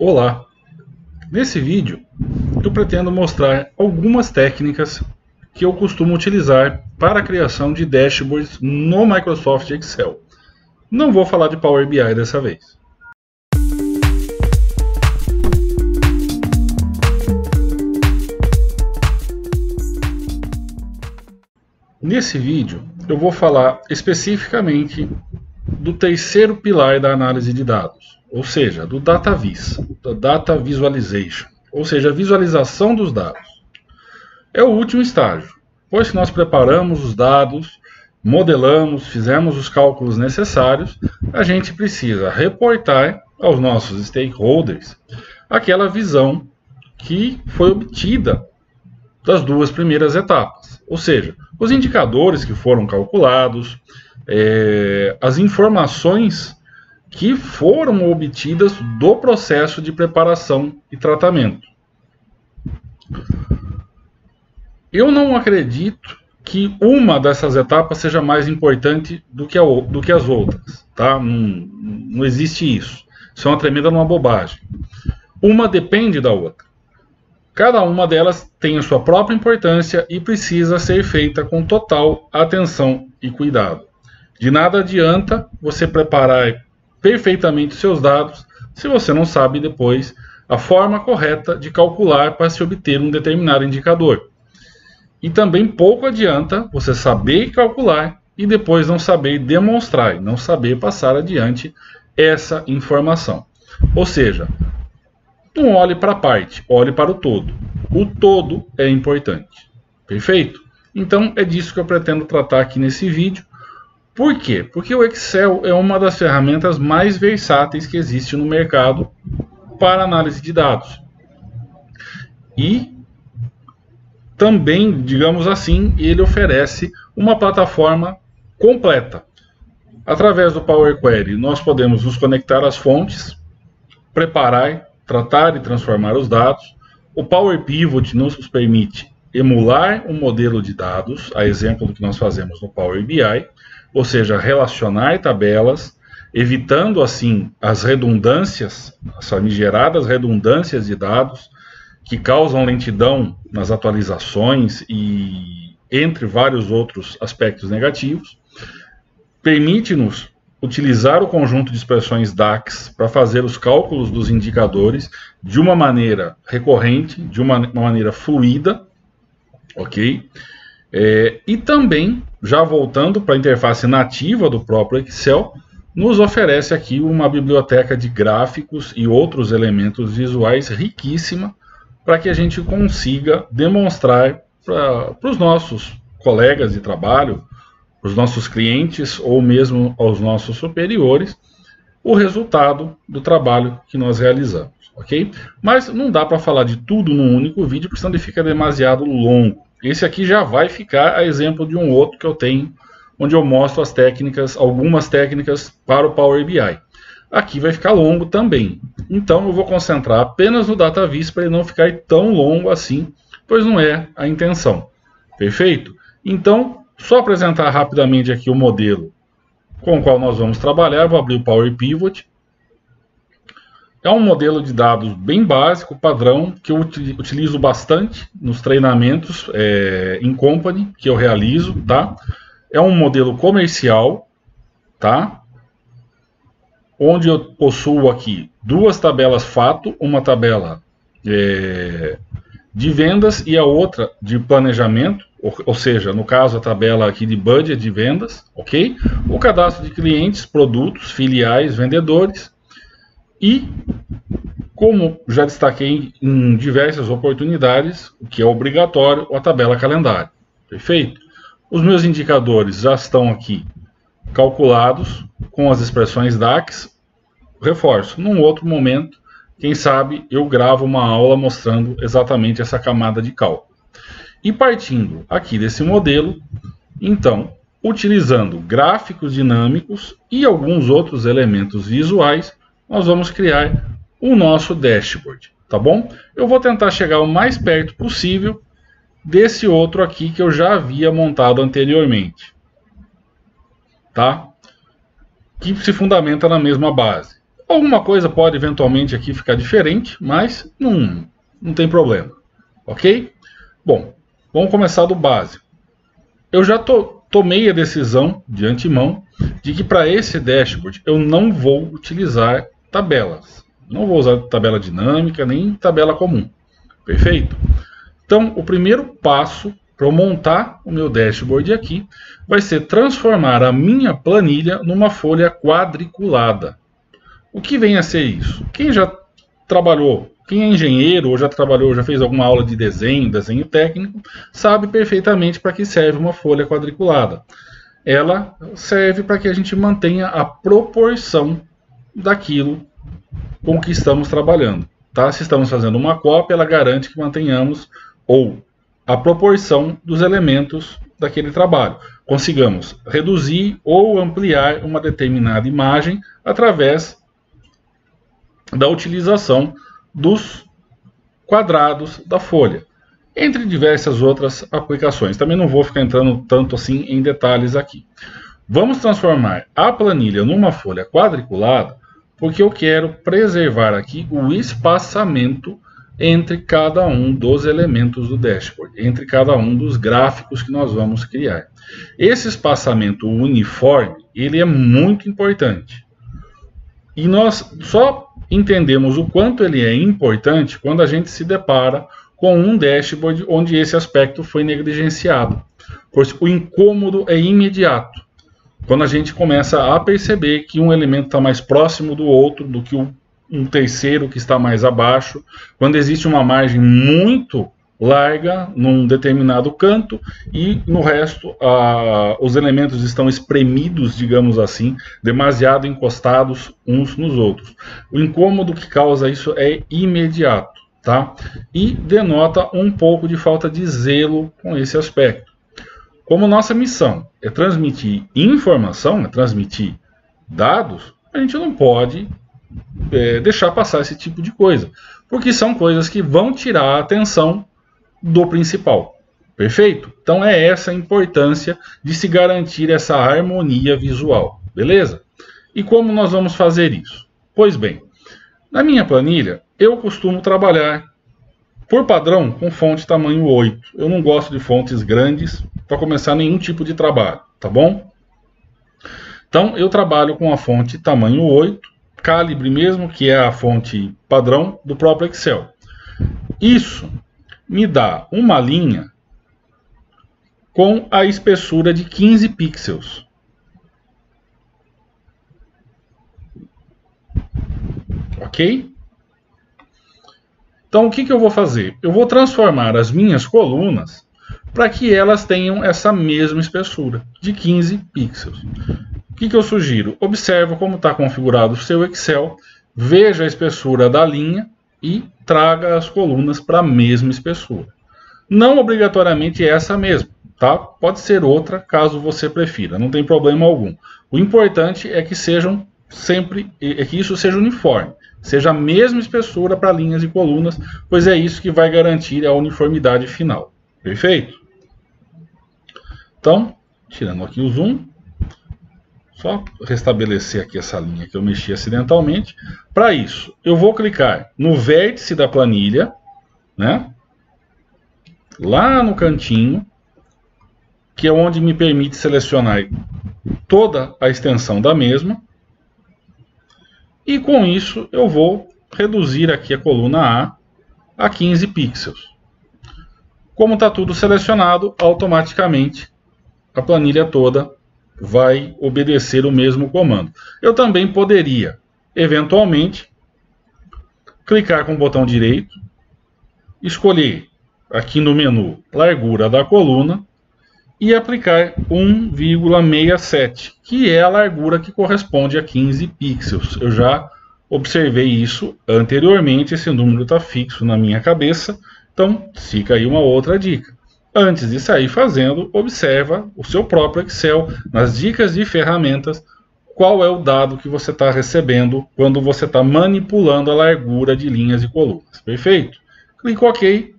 Olá! Nesse vídeo eu pretendo mostrar algumas técnicas que eu costumo utilizar para a criação de dashboards no Microsoft Excel. Não vou falar de Power BI dessa vez. Nesse vídeo eu vou falar especificamente do terceiro pilar da análise de dados, ou seja, do Data Vis, da Data Visualization, ou seja, a visualização dos dados. É o último estágio, pois que nós preparamos os dados, modelamos, fizemos os cálculos necessários, a gente precisa reportar aos nossos stakeholders aquela visão que foi obtida das duas primeiras etapas, ou seja, os indicadores que foram calculados, as informações que foram obtidas do processo de preparação e tratamento. Eu não acredito que uma dessas etapas seja mais importante do que as outras, tá? Não existe isso. Isso é uma tremenda bobagem. Uma depende da outra. Cada uma delas tem a sua própria importância e precisa ser feita com total atenção e cuidado. De nada adianta você preparar perfeitamente os seus dados se você não sabe depois a forma correta de calcular para se obter um determinado indicador. E também pouco adianta você saber calcular e depois não saber demonstrar, não saber passar adiante essa informação. Ou seja, não olhe para a parte, olhe para o todo. O todo é importante. Perfeito? Então é disso que eu pretendo tratar aqui nesse vídeo. Por quê? Porque o Excel é uma das ferramentas mais versáteis que existe no mercado para análise de dados. E também, digamos assim, ele oferece uma plataforma completa. Através do Power Query, nós podemos nos conectar às fontes, preparar, tratar e transformar os dados. O Power Pivot nos permite emular um modelo de dados, a exemplo do que nós fazemos no Power BI, ou seja, relacionar tabelas, evitando assim as redundâncias, as famigeradas redundâncias de dados que causam lentidão nas atualizações e entre vários outros aspectos negativos. Permite-nos utilizar o conjunto de expressões DAX para fazer os cálculos dos indicadores de uma maneira recorrente, de uma maneira fluida, ok? E também, já voltando para a interface nativa do próprio Excel, nos oferece aqui uma biblioteca de gráficos e outros elementos visuais riquíssima para que a gente consiga demonstrar para os nossos colegas de trabalho, para os nossos clientes ou mesmo aos nossos superiores, o resultado do trabalho que nós realizamos, ok? Mas não dá para falar de tudo num único vídeo, porque senão ele fica demasiado longo. Esse aqui já vai ficar a exemplo de um outro que eu tenho, onde eu mostro as técnicas, algumas técnicas para o Power BI. Aqui vai ficar longo também. Então eu vou concentrar apenas no Data Vis para ele não ficar tão longo assim, pois não é a intenção. Perfeito? Então, só apresentar rapidamente aqui o modelo com o qual nós vamos trabalhar. Vou abrir o Power Pivot. É um modelo de dados bem básico, padrão, que eu utilizo bastante nos treinamentos em company que eu realizo, tá? É um modelo comercial, tá? Onde eu possuo aqui duas tabelas fato, uma tabela de vendas e a outra de planejamento, ou seja, no caso a tabela aqui de budget de vendas, ok? O cadastro de clientes, produtos, filiais, vendedores e, como já destaquei em diversas oportunidades, o que é obrigatório, a tabela calendário. Perfeito? Os meus indicadores já estão aqui calculados com as expressões DAX. Reforço, num outro momento, quem sabe eu gravo uma aula mostrando exatamente essa camada de cálculo. E partindo aqui desse modelo, então, utilizando gráficos dinâmicos e alguns outros elementos visuais, nós vamos criar o nosso dashboard, tá bom? Eu vou tentar chegar o mais perto possível desse outro aqui que eu já havia montado anteriormente, tá? Que se fundamenta na mesma base. Alguma coisa pode eventualmente aqui ficar diferente, mas não tem problema, ok? Bom, vamos começar do básico. Eu já tomei a decisão de antemão de que para esse dashboard eu não vou utilizar tabelas. Não vou usar tabela dinâmica nem tabela comum. Perfeito? Então, o primeiro passo para eu montar o meu dashboard aqui vai ser transformar a minha planilha numa folha quadriculada. O que vem a ser isso? Quem já trabalhou, quem é engenheiro ou já trabalhou, já fez alguma aula de desenho técnico, sabe perfeitamente para que serve uma folha quadriculada. Ela serve para que a gente mantenha a proporção daquilo com que estamos trabalhando. Tá? Se estamos fazendo uma cópia, ela garante que mantenhamos ou a proporção dos elementos daquele trabalho. Consigamos reduzir ou ampliar uma determinada imagem através da utilização dos quadrados da folha, entre diversas outras aplicações. Também não vou ficar entrando tanto assim em detalhes aqui. Vamos transformar a planilha numa folha quadriculada, porque eu quero preservar aqui o espaçamento entre cada um dos elementos do dashboard, entre cada um dos gráficos que nós vamos criar. Esse espaçamento uniforme, ele é muito importante. E nós só entendemos o quanto ele é importante quando a gente se depara com um dashboard onde esse aspecto foi negligenciado. Pois o incômodo é imediato. Quando a gente começa a perceber que um elemento está mais próximo do outro do que um terceiro que está mais abaixo, quando existe uma margem muito larga num determinado canto e no resto os elementos estão espremidos, digamos assim, demasiado encostados uns nos outros. O incômodo que causa isso é imediato, tá? E denota um pouco de falta de zelo com esse aspecto. Como nossa missão é transmitir informação, é transmitir dados, a gente não pode deixar passar esse tipo de coisa, porque são coisas que vão tirar a atenção do principal. Perfeito? Então é essa a importância de se garantir essa harmonia visual. Beleza? E como nós vamos fazer isso? Pois bem, na minha planilha eu costumo trabalhar por padrão com fonte tamanho 8. Eu não gosto de fontes grandes para começar nenhum tipo de trabalho, tá bom? Então eu trabalho com a fonte tamanho 8, calibre mesmo, que é a fonte padrão do próprio Excel. Isso me dá uma linha com a espessura de 15 pixels. Ok? Então o que eu vou fazer? Eu vou transformar as minhas colunas para que elas tenham essa mesma espessura, de 15 pixels. O que eu sugiro? Observe como está configurado o seu Excel, veja a espessura da linha e traga as colunas para a mesma espessura. Não obrigatoriamente essa mesma, tá? Pode ser outra, caso você prefira, não tem problema algum. O importante é que sejam sempre, que isso seja uniforme, seja a mesma espessura para linhas e colunas, pois é isso que vai garantir a uniformidade final. Perfeito? Então, tirando aqui o zoom, só restabelecer aqui essa linha que eu mexi acidentalmente. Para isso, eu vou clicar no vértice da planilha, né? Lá no cantinho, que é onde me permite selecionar toda a extensão da mesma. E com isso eu vou reduzir aqui a coluna a 15 pixels. Como está tudo selecionado, automaticamente a planilha toda vai obedecer o mesmo comando. Eu também poderia, eventualmente, clicar com o botão direito, escolher aqui no menu largura da coluna e aplicar 1,67, que é a largura que corresponde a 15 pixels. Eu já observei isso anteriormente, esse número está fixo na minha cabeça, então fica aí uma outra dica. Antes de sair fazendo, observa o seu próprio Excel, nas dicas de ferramentas, qual é o dado que você está recebendo quando você está manipulando a largura de linhas e colunas. Perfeito? Clique OK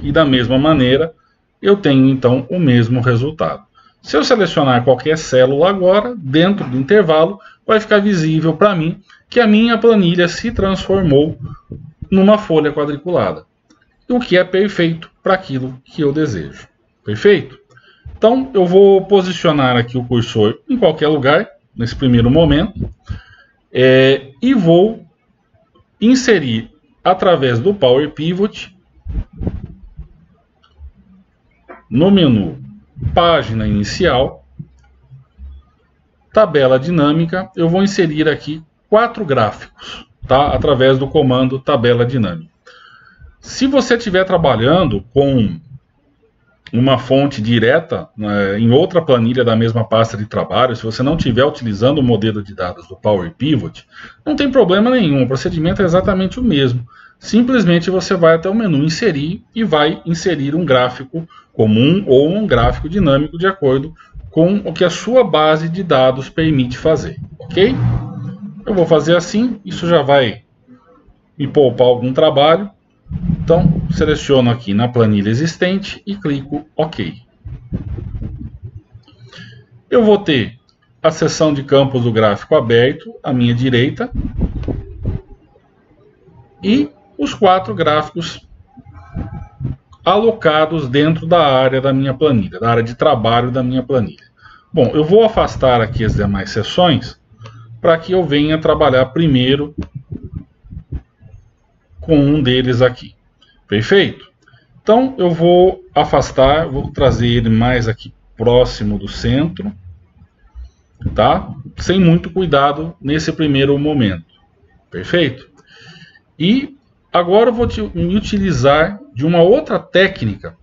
e da mesma maneira eu tenho então o mesmo resultado. Se eu selecionar qualquer célula agora, dentro do intervalo, vai ficar visível para mim que a minha planilha se transformou numa folha quadriculada, o que é perfeito para aquilo que eu desejo. Perfeito? Então, eu vou posicionar aqui o cursor em qualquer lugar, nesse primeiro momento, e vou inserir, através do Power Pivot, no menu Página Inicial, Tabela Dinâmica, eu vou inserir aqui 4 gráficos, tá? Através do comando Tabela Dinâmica. Se você estiver trabalhando com uma fonte direta, né, em outra planilha da mesma pasta de trabalho, se você não estiver utilizando o modelo de dados do Power Pivot, não tem problema nenhum, o procedimento é exatamente o mesmo. Simplesmente você vai até o menu Inserir e vai inserir um gráfico comum ou um gráfico dinâmico de acordo com o que a sua base de dados permite fazer, ok? Eu vou fazer assim, isso já vai me poupar algum trabalho. Então, seleciono aqui na planilha existente e clico OK. Eu vou ter a seção de campos do gráfico aberto à minha direita e os 4 gráficos alocados dentro da área da minha planilha, da área de trabalho da minha planilha. Bom, eu vou afastar aqui as demais seções para que eu venha trabalhar primeiro com um deles aqui. Perfeito? Então eu vou afastar, vou trazer ele mais aqui próximo do centro, tá? Sem muito cuidado nesse primeiro momento. Perfeito? E agora eu vou me utilizar de uma outra técnica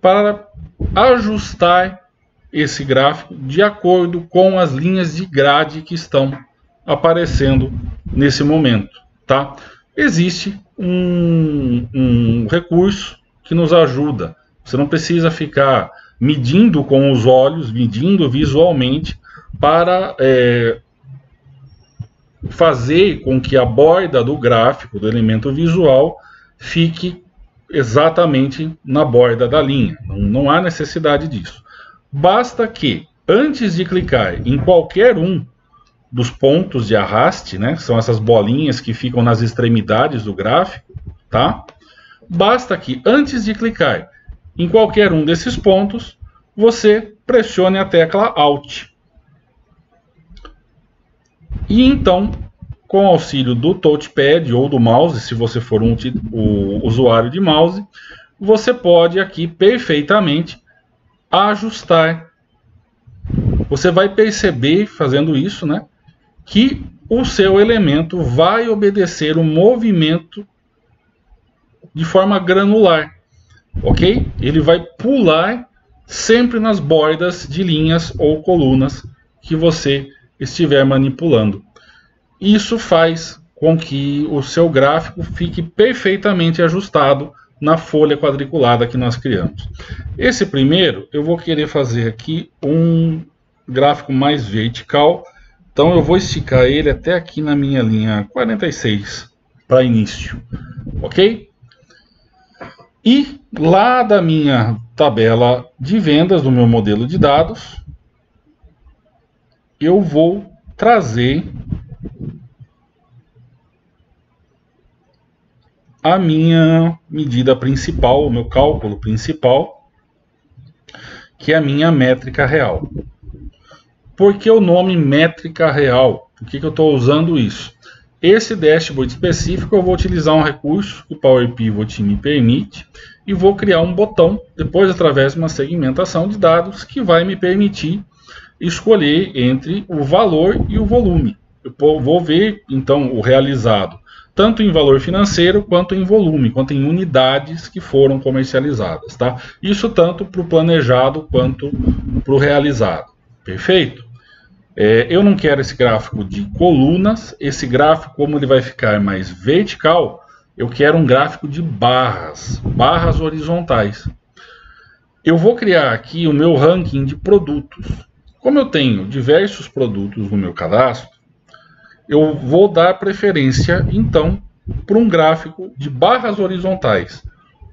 para ajustar esse gráfico de acordo com as linhas de grade que estão aparecendo nesse momento, tá? Existe um recurso que nos ajuda. Você não precisa ficar medindo com os olhos, medindo visualmente para fazer com que a borda do gráfico, do elemento visual, fique exatamente na borda da linha. Não há necessidade disso. Basta que, antes de clicar em qualquer um dos pontos de arraste, né, são essas bolinhas que ficam nas extremidades do gráfico, tá? Basta que, antes de clicar em qualquer um desses pontos, você pressione a tecla Alt. E então, com o auxílio do touchpad ou do mouse, se você for o usuário de mouse, você pode aqui perfeitamente ajustar. Você vai perceber, fazendo isso, né, que o seu elemento vai obedecer o movimento de forma granular, ok? Ele vai pular sempre nas bordas de linhas ou colunas que você estiver manipulando. Isso faz com que o seu gráfico fique perfeitamente ajustado na folha quadriculada que nós criamos. Esse primeiro, eu vou querer fazer aqui um gráfico mais vertical. Então eu vou esticar ele até aqui na minha linha 46 para início, ok? E lá da minha tabela de vendas do meu modelo de dados, eu vou trazer a minha medida principal, o meu cálculo principal, que é a minha métrica real. Por que o nome métrica real? Por que eu estou usando isso? Esse dashboard específico eu vou utilizar um recurso que o Power Pivot me permite e vou criar um botão, depois através de uma segmentação de dados, que vai me permitir escolher entre o valor e o volume. Eu vou ver então o realizado, tanto em valor financeiro, quanto em volume, quanto em unidades que foram comercializadas, tá? Isso tanto para o planejado quanto para o realizado. Perfeito? Eu não quero esse gráfico de colunas. Esse gráfico, como ele vai ficar mais vertical, eu quero um gráfico de barras, barras horizontais. Eu vou criar aqui o meu ranking de produtos. Como eu tenho diversos produtos no meu cadastro, eu vou dar preferência, então, para um gráfico de barras horizontais.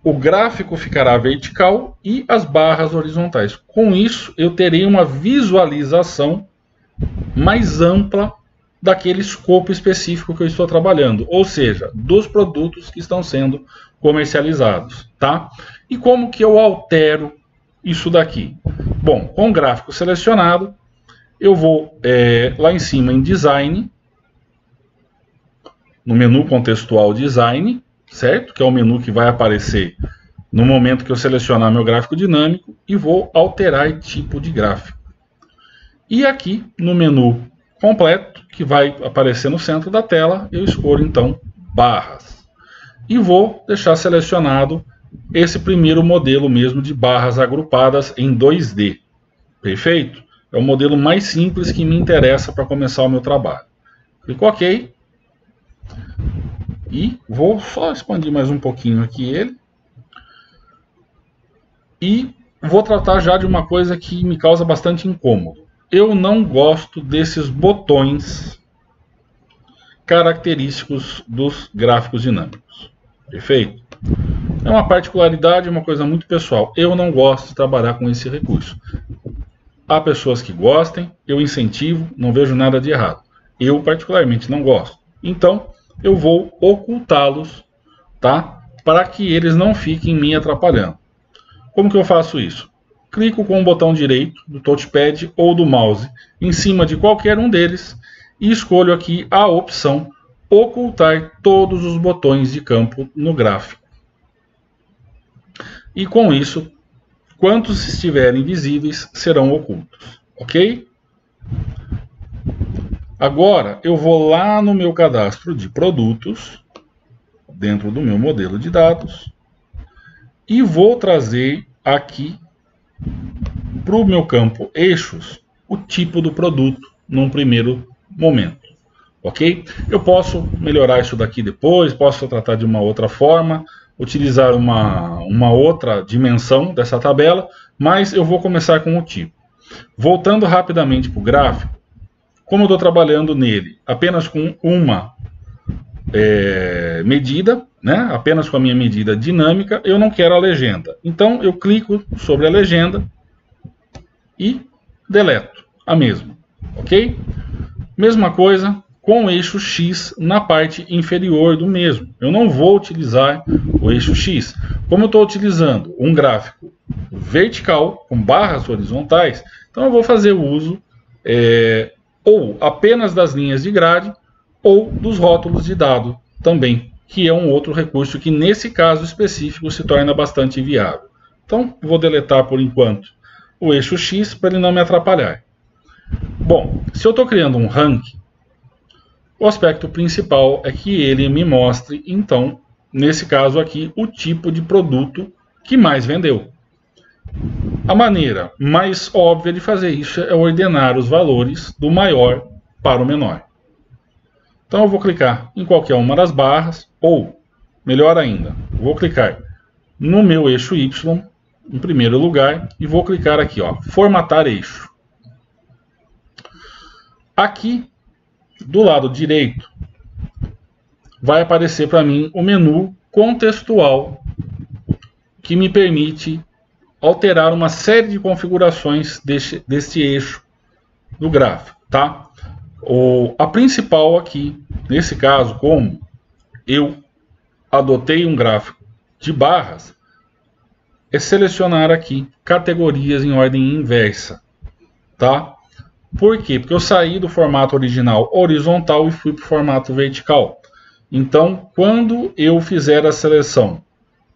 O gráfico ficará vertical e as barras horizontais. Com isso, eu terei uma visualização mais ampla daquele escopo específico que eu estou trabalhando, ou seja, dos produtos que estão sendo comercializados, tá? E como que eu altero isso daqui? Bom, com o gráfico selecionado, eu vou lá em cima em Design, no menu contextual Design, certo? Que é o menu que vai aparecer no momento que eu selecionar meu gráfico dinâmico, e vou alterar tipo de gráfico. E aqui no menu completo, que vai aparecer no centro da tela, eu escolho então barras. E vou deixar selecionado esse primeiro modelo mesmo de barras agrupadas em 2D. Perfeito? É o modelo mais simples que me interessa para começar o meu trabalho. Clico OK. E vou só expandir mais um pouquinho aqui ele. E vou tratar já de uma coisa que me causa bastante incômodo. Eu não gosto desses botões característicos dos gráficos dinâmicos. Perfeito? É uma particularidade, uma coisa muito pessoal. Eu não gosto de trabalhar com esse recurso. Há pessoas que gostem, eu incentivo, não vejo nada de errado. Eu particularmente não gosto. Então, eu vou ocultá-los, tá? Para que eles não fiquem me atrapalhando. Como que eu faço isso? Clico com o botão direito do touchpad ou do mouse em cima de qualquer um deles e escolho aqui a opção ocultar todos os botões de campo no gráfico. E com isso, quantos estiverem visíveis serão ocultos, ok? Agora eu vou lá no meu cadastro de produtos, dentro do meu modelo de dados, e vou trazer aqui para o meu campo eixos o tipo do produto num primeiro momento, ok? Eu posso melhorar isso daqui depois, posso tratar de uma outra forma, utilizar uma outra dimensão dessa tabela, mas eu vou começar com o tipo. Voltando rapidamente para o gráfico, como eu estou trabalhando nele apenas com uma medida, né? Apenas com a minha medida dinâmica, eu não quero a legenda. Então eu clico sobre a legenda e deleto a mesma, ok? Mesma coisa com o eixo X na parte inferior do mesmo. Eu não vou utilizar o eixo X. Como eu estou utilizando um gráfico vertical com barras horizontais, então eu vou fazer o uso ou apenas das linhas de grade ou dos rótulos de dado também, que é um outro recurso que nesse caso específico se torna bastante viável. Então vou deletar por enquanto o eixo X para ele não me atrapalhar. Bom, se eu estou criando um ranking, o aspecto principal é que ele me mostre, então, nesse caso aqui, o tipo de produto que mais vendeu. A maneira mais óbvia de fazer isso é ordenar os valores do maior para o menor. Então eu vou clicar em qualquer uma das barras, ou, melhor ainda, vou clicar no meu eixo Y, em primeiro lugar, e vou clicar aqui, ó, formatar eixo. Aqui, do lado direito, vai aparecer para mim o menu contextual, que me permite alterar uma série de configurações deste eixo do gráfico, tá? A principal aqui, nesse caso, como eu adotei um gráfico de barras, é selecionar aqui categorias em ordem inversa, tá? Por quê? Porque eu saí do formato original horizontal e fui para o formato vertical. Então, quando eu fizer a seleção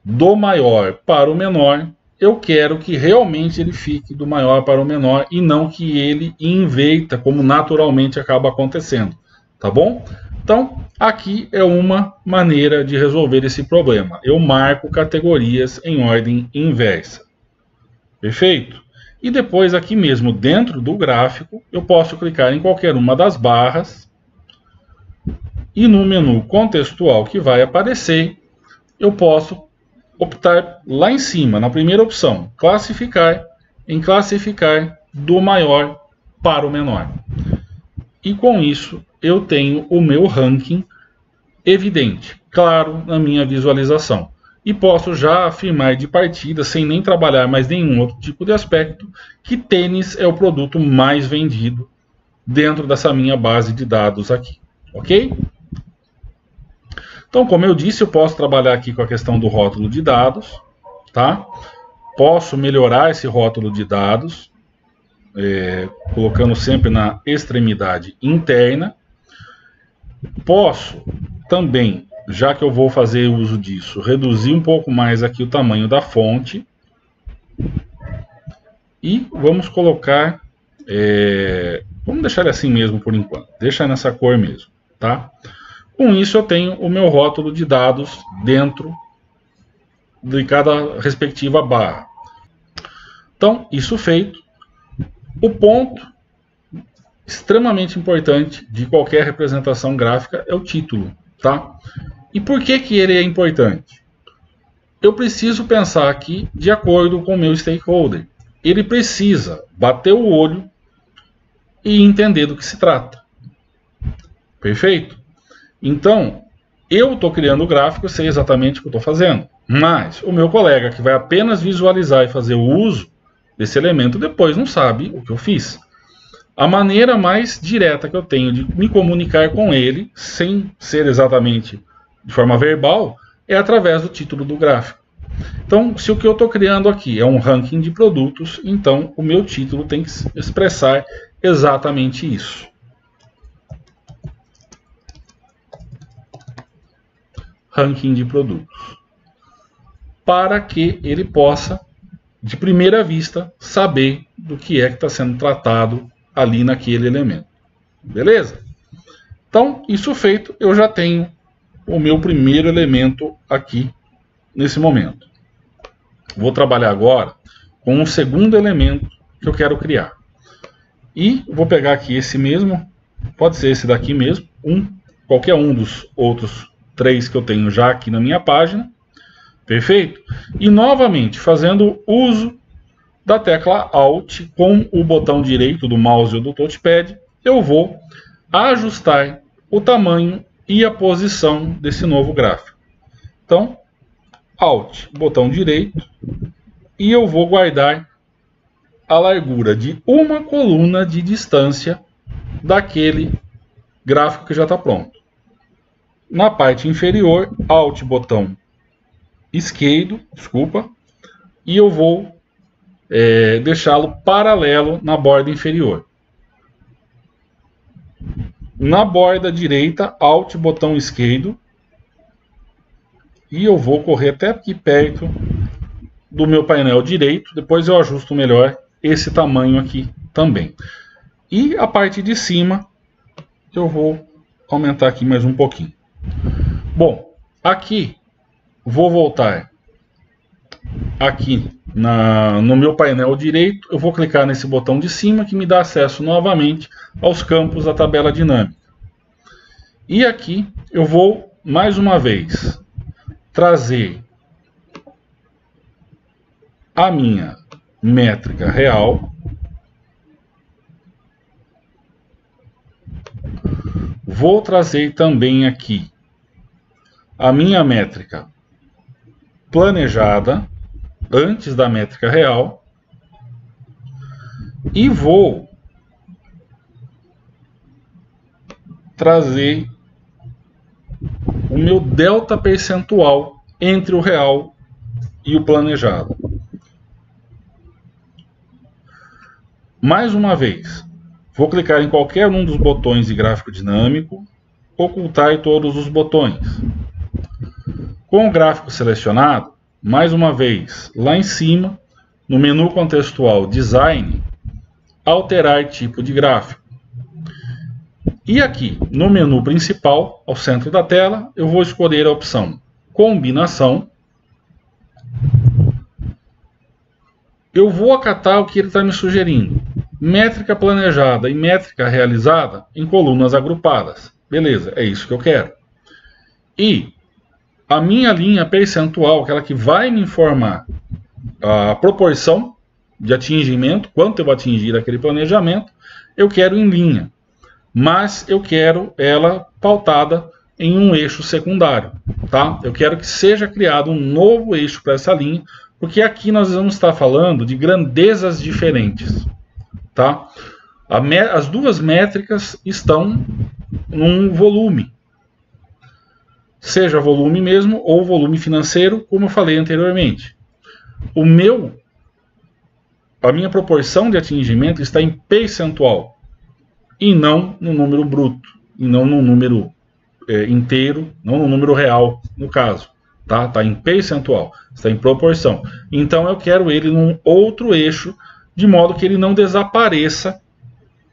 do maior para o menor, eu quero que realmente ele fique do maior para o menor e não que ele inverta, como naturalmente acaba acontecendo. Tá bom? Então, aqui é uma maneira de resolver esse problema. Eu marco categorias em ordem inversa. Perfeito? E depois, aqui mesmo, dentro do gráfico, eu posso clicar em qualquer uma das barras e no menu contextual que vai aparecer, eu posso optar lá em cima, na primeira opção, classificar, em classificar do maior para o menor. E com isso, eu tenho o meu ranking evidente, claro, na minha visualização. E posso já afirmar de partida, sem nem trabalhar mais nenhum outro tipo de aspecto, que tênis é o produto mais vendido dentro dessa minha base de dados aqui, ok? Então, como eu disse, eu posso trabalhar aqui com a questão do rótulo de dados, tá? Posso melhorar esse rótulo de dados, colocando sempre na extremidade interna. Posso também, já que eu vou fazer uso disso, reduzir um pouco mais aqui o tamanho da fonte. E vamos colocar, vamos deixar ele assim mesmo por enquanto, deixa nessa cor mesmo, tá? Com isso eu tenho o meu rótulo de dados dentro de cada respectiva barra. Então, isso feito, o ponto extremamente importante de qualquer representação gráfica é o título, tá? E por que que ele é importante? Eu preciso pensar aqui de acordo com o meu stakeholder. Ele precisa bater o olho e entender do que se trata. Perfeito? Então, eu estou criando o gráfico, eu sei exatamente o que eu estou fazendo. Mas o meu colega que vai apenas visualizar e fazer o uso desse elemento depois não sabe o que eu fiz. A maneira mais direta que eu tenho de me comunicar com ele, sem ser exatamente de forma verbal, é através do título do gráfico. Então, se o que eu estou criando aqui é um ranking de produtos, então o meu título tem que expressar exatamente isso. Ranking de produtos. Para que ele possa, de primeira vista, saber do que é que está sendo tratado ali naquele elemento. Beleza? Então, isso feito, eu já tenho o meu primeiro elemento aqui nesse momento. Vou trabalhar agora com um segundo elemento que eu quero criar. E vou pegar aqui esse mesmo, pode ser esse daqui mesmo, qualquer um dos outros 3 que eu tenho já aqui na minha página. Perfeito? E novamente, fazendo uso da tecla Alt com o botão direito do mouse ou do touchpad, eu vou ajustar o tamanho e a posição desse novo gráfico. Então, Alt, botão direito, e eu vou guardar a largura de uma coluna de distância daquele gráfico que já está pronto. Na parte inferior, Alt, botão esquerdo, e eu vou deixá-lo paralelo na borda inferior. Na borda direita, Alt, botão esquerdo, e eu vou correr até aqui perto do meu painel direito, depois eu ajusto melhor esse tamanho aqui também. E a parte de cima, eu vou aumentar aqui mais um pouquinho. Bom, aqui, vou voltar aqui no meu painel direito, eu vou clicar nesse botão de cima que me dá acesso novamente aos campos da tabela dinâmica. E aqui eu vou, mais uma vez, trazer a minha métrica real. Vou trazer também aqui a minha métrica planejada antes da métrica real e vou trazer o meu delta percentual entre o real e o planejado. Mais uma vez, vou clicar em qualquer um dos botões de gráfico dinâmico, ocultar todos os botões. Com o gráfico selecionado, mais uma vez, lá em cima, no menu contextual Design, alterar tipo de gráfico. E aqui, no menu principal, ao centro da tela, eu vou escolher a opção Combinação. Eu vou acatar o que ele está me sugerindo. Métrica planejada e métrica realizada em colunas agrupadas. Beleza, é isso que eu quero. E a minha linha percentual, aquela que vai me informar a proporção de atingimento, quanto eu vou atingir aquele planejamento, eu quero em linha. Mas eu quero ela pautada em um eixo secundário. Tá? Eu quero que seja criado um novo eixo para essa linha, porque aqui nós vamos estar falando de grandezas diferentes. Tá? As duas métricas estão num volume, seja volume mesmo ou volume financeiro, como eu falei anteriormente. A minha proporção de atingimento está em percentual e não no número bruto, e não no número inteiro, não no número real, no caso. Tá em percentual, está em proporção. Então eu quero ele num outro eixo, de modo que ele não desapareça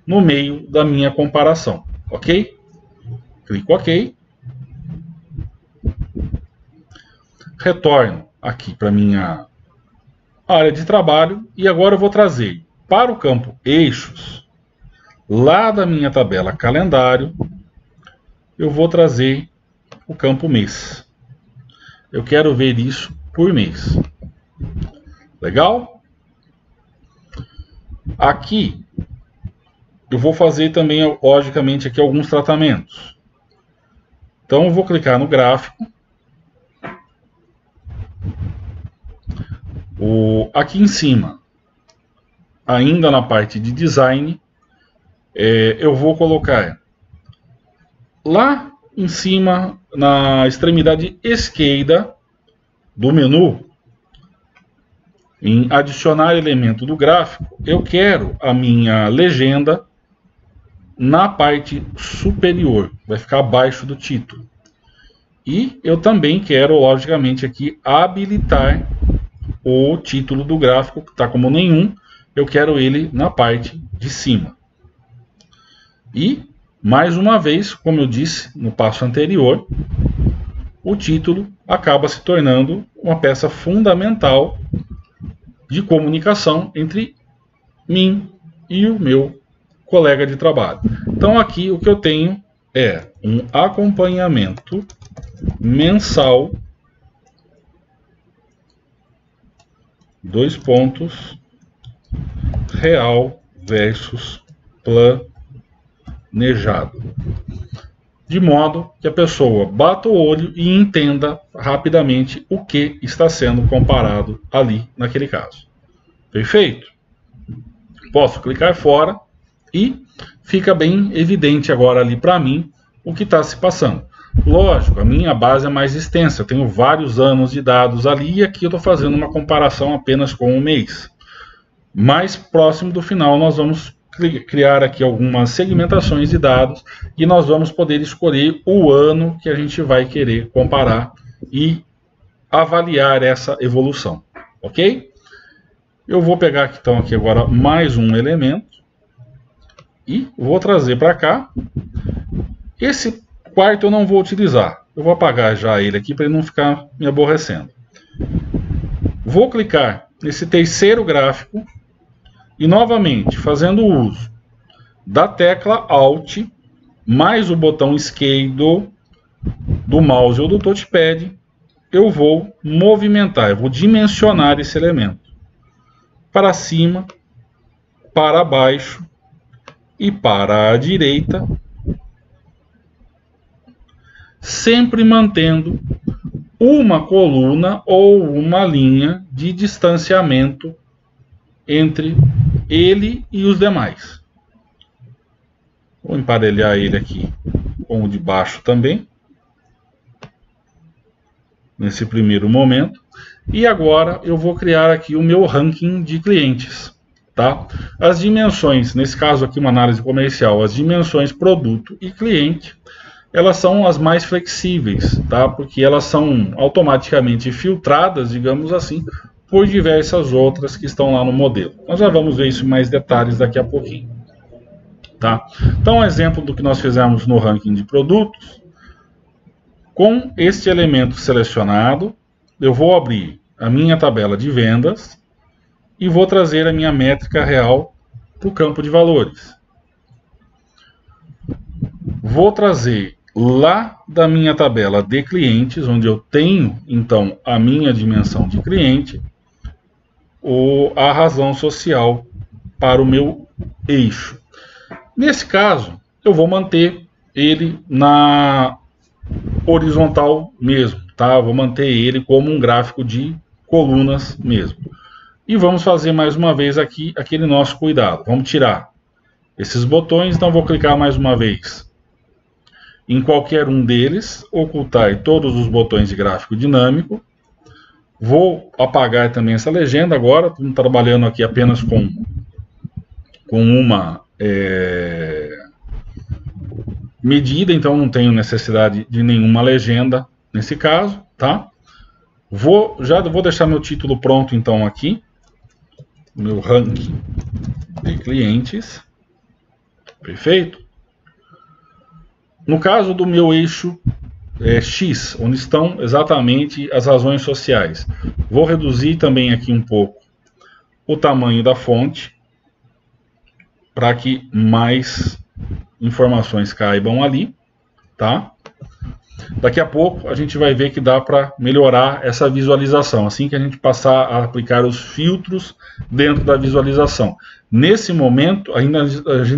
no meio da minha comparação. Ok? Clico OK. Retorno aqui para minha área de trabalho e agora eu vou trazer para o campo eixos, lá da minha tabela calendário, eu vou trazer o campo mês. Eu quero ver isso por mês. Legal? Aqui eu vou fazer também, logicamente, aqui alguns tratamentos. Então eu vou clicar no gráfico. Aqui em cima, ainda na parte de design, eu vou colocar lá em cima, na extremidade esquerda do menu, em adicionar elemento do gráfico, eu quero a minha legenda na parte superior, vai ficar abaixo do título. E eu também quero, logicamente, aqui habilitar o título do gráfico, que está como nenhum, eu quero ele na parte de cima. E, mais uma vez, como eu disse no passo anterior, o título acaba se tornando uma peça fundamental de comunicação entre mim e o meu colega de trabalho. Então aqui o que eu tenho é um acompanhamento mensal, real versus planejado. De modo que a pessoa bata o olho e entenda rapidamente o que está sendo comparado ali naquele caso. Perfeito? Posso clicar fora e fica bem evidente agora ali para mim o que está se passando. Lógico, a minha base é mais extensa, eu tenho vários anos de dados ali e aqui eu estou fazendo uma comparação apenas com um mês. Mais próximo do final nós vamos criar aqui algumas segmentações de dados e nós vamos poder escolher o ano que a gente vai querer comparar e avaliar essa evolução, ok? Eu vou pegar aqui, então aqui agora mais um elemento e vou trazer para cá. Esse quarto eu não vou utilizar, eu vou apagar já ele aqui para ele não ficar me aborrecendo. Vou clicar nesse terceiro gráfico e novamente, fazendo uso da tecla Alt, mais o botão esquerdo do mouse ou do touchpad, eu vou movimentar, eu vou dimensionar esse elemento. Para cima, para baixo e para a direita, sempre mantendo uma coluna ou uma linha de distanciamento entre ele e os demais. Vou emparelhar ele aqui com o de baixo também, nesse primeiro momento. E agora eu vou criar aqui o meu ranking de clientes. Tá? As dimensões, nesse caso aqui uma análise comercial, as dimensões produto e cliente, elas são as mais flexíveis, tá? Porque elas são automaticamente filtradas, digamos assim, por diversas outras que estão lá no modelo. Nós já vamos ver isso em mais detalhes daqui a pouquinho. Tá? Então, um exemplo do que nós fizemos no ranking de produtos, com este elemento selecionado, eu vou abrir a minha tabela de vendas e vou trazer a minha métrica real para o campo de valores. Vou trazer lá da minha tabela de clientes, onde eu tenho, então, a minha dimensão de cliente, a razão social para o meu eixo. Nesse caso, eu vou manter ele na horizontal mesmo, tá? Vou manter ele como um gráfico de colunas mesmo. E vamos fazer mais uma vez aqui aquele nosso cuidado. Vamos tirar esses botões, então vou clicar mais uma vez em qualquer um deles, ocultar todos os botões de gráfico dinâmico. Vou apagar também essa legenda agora, estou trabalhando aqui apenas com uma medida, então não tenho necessidade de nenhuma legenda nesse caso, tá? Já vou deixar meu título pronto então aqui, meu ranking de clientes, perfeito? No caso do meu eixo X, onde estão exatamente as razões sociais, vou reduzir também aqui um pouco o tamanho da fonte, para que mais informações caibam ali, tá? Daqui a pouco a gente vai ver que dá para melhorar essa visualização, assim que a gente passar a aplicar os filtros dentro da visualização. Nesse momento,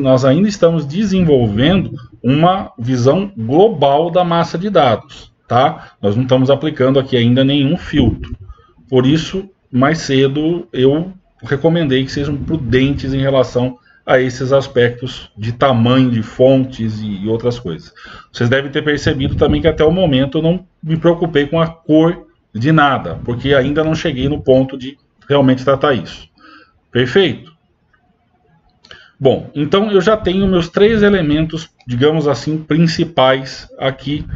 nós ainda estamos desenvolvendo uma visão global da massa de dados, tá? Nós não estamos aplicando aqui ainda nenhum filtro. Por isso, mais cedo eu recomendei que sejam prudentes em relação a esses aspectos de tamanho de fontes e outras coisas. Vocês devem ter percebido também que até o momento eu não me preocupei com a cor de nada, porque ainda não cheguei no ponto de realmente tratar isso. Perfeito? Bom, então eu já tenho meus 3 elementos, digamos assim, principais aqui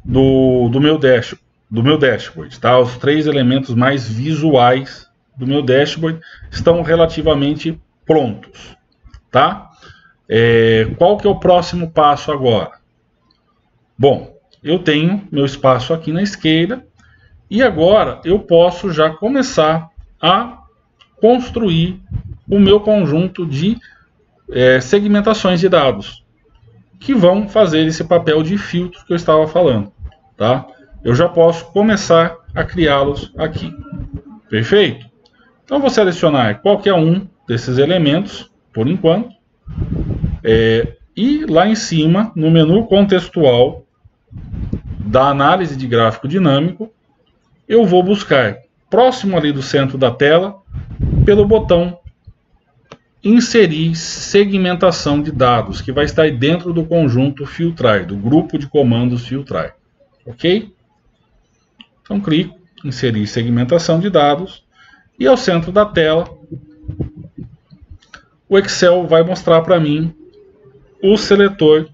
do meu dashboard, tá? Os 3 elementos mais visuais do meu dashboard estão relativamente prontos. Tá? Qual que é o próximo passo agora? Bom, eu tenho meu espaço aqui na esquerda e agora eu posso já começar a construir o meu conjunto de segmentações de dados que vão fazer esse papel de filtro que eu estava falando. Tá? Eu já posso começar a criá-los aqui. Perfeito? Então vou selecionar qualquer um desses elementos por enquanto, e lá em cima, no menu contextual da análise de gráfico dinâmico, eu vou buscar, próximo ali do centro da tela, pelo botão inserir segmentação de dados, que vai estar dentro do conjunto filtrar, do grupo de comandos filtrar, ok? Então clico, inserir segmentação de dados, e ao centro da tela, o Excel vai mostrar para mim o seletor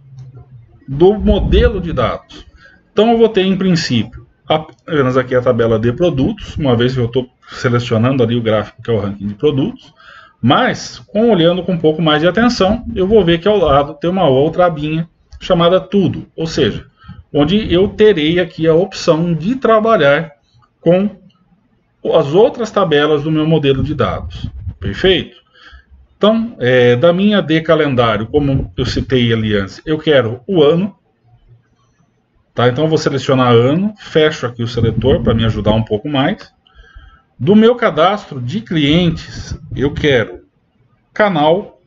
do modelo de dados. Então eu vou ter em princípio apenas aqui a tabela de produtos, uma vez que eu estou selecionando ali o gráfico que é o ranking de produtos, mas olhando com um pouco mais de atenção, eu vou ver que ao lado tem uma outra abinha chamada tudo, ou seja, onde eu terei aqui a opção de trabalhar com as outras tabelas do meu modelo de dados. Perfeito? Então, da minha de calendário, como eu citei ali antes, eu quero o ano. Tá? Então, eu vou selecionar ano, fecho aqui o seletor para me ajudar um pouco mais. Do meu cadastro de clientes, eu quero canal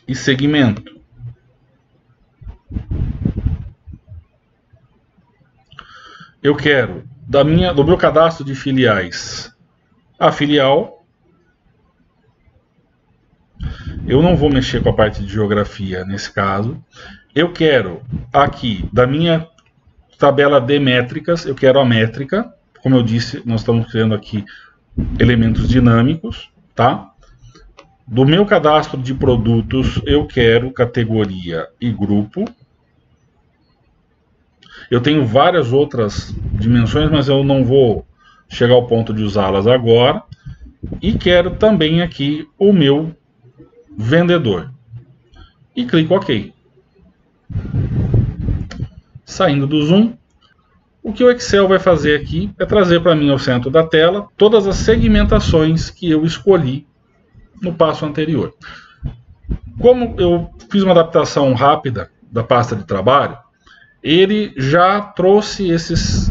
e segmento. Eu quero, do meu cadastro de filiais, a filial. Eu não vou mexer com a parte de geografia nesse caso. Eu quero aqui, da minha tabela de métricas, eu quero a métrica. Como eu disse, nós estamos criando aqui elementos dinâmicos, tá? Do meu cadastro de produtos, eu quero categoria e grupo. Eu tenho várias outras dimensões, mas eu não vou chegar ao ponto de usá-las agora. E quero também aqui o meu vendedor. E clico OK. Saindo do zoom, o que o Excel vai fazer aqui é trazer para mim ao centro da tela todas as segmentações que eu escolhi no passo anterior. Como eu fiz uma adaptação rápida da pasta de trabalho, ele já trouxe esses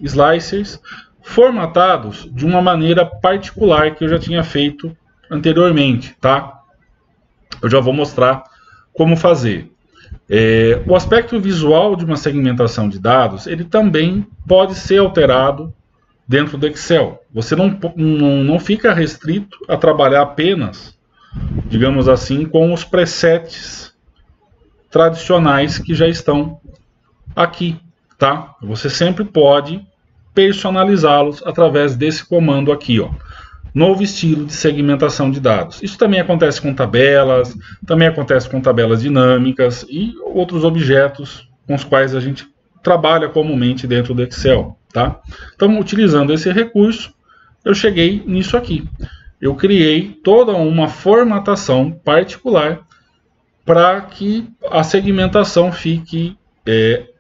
slicers formatados de uma maneira particular que eu já tinha feito anteriormente, tá? Eu já vou mostrar como fazer. O aspecto visual de uma segmentação de dados, ele também pode ser alterado dentro do Excel. Você não fica restrito a trabalhar apenas digamos assim, com os presets tradicionais que já estão aqui, tá? Você sempre pode personalizá-los através desse comando aqui, ó. Novo estilo de segmentação de dados. Isso também acontece com tabelas, também acontece com tabelas dinâmicas e outros objetos com os quais a gente trabalha comumente dentro do Excel, tá? Então, utilizando esse recurso, eu cheguei nisso aqui. Eu criei toda uma formatação particular para que a segmentação fique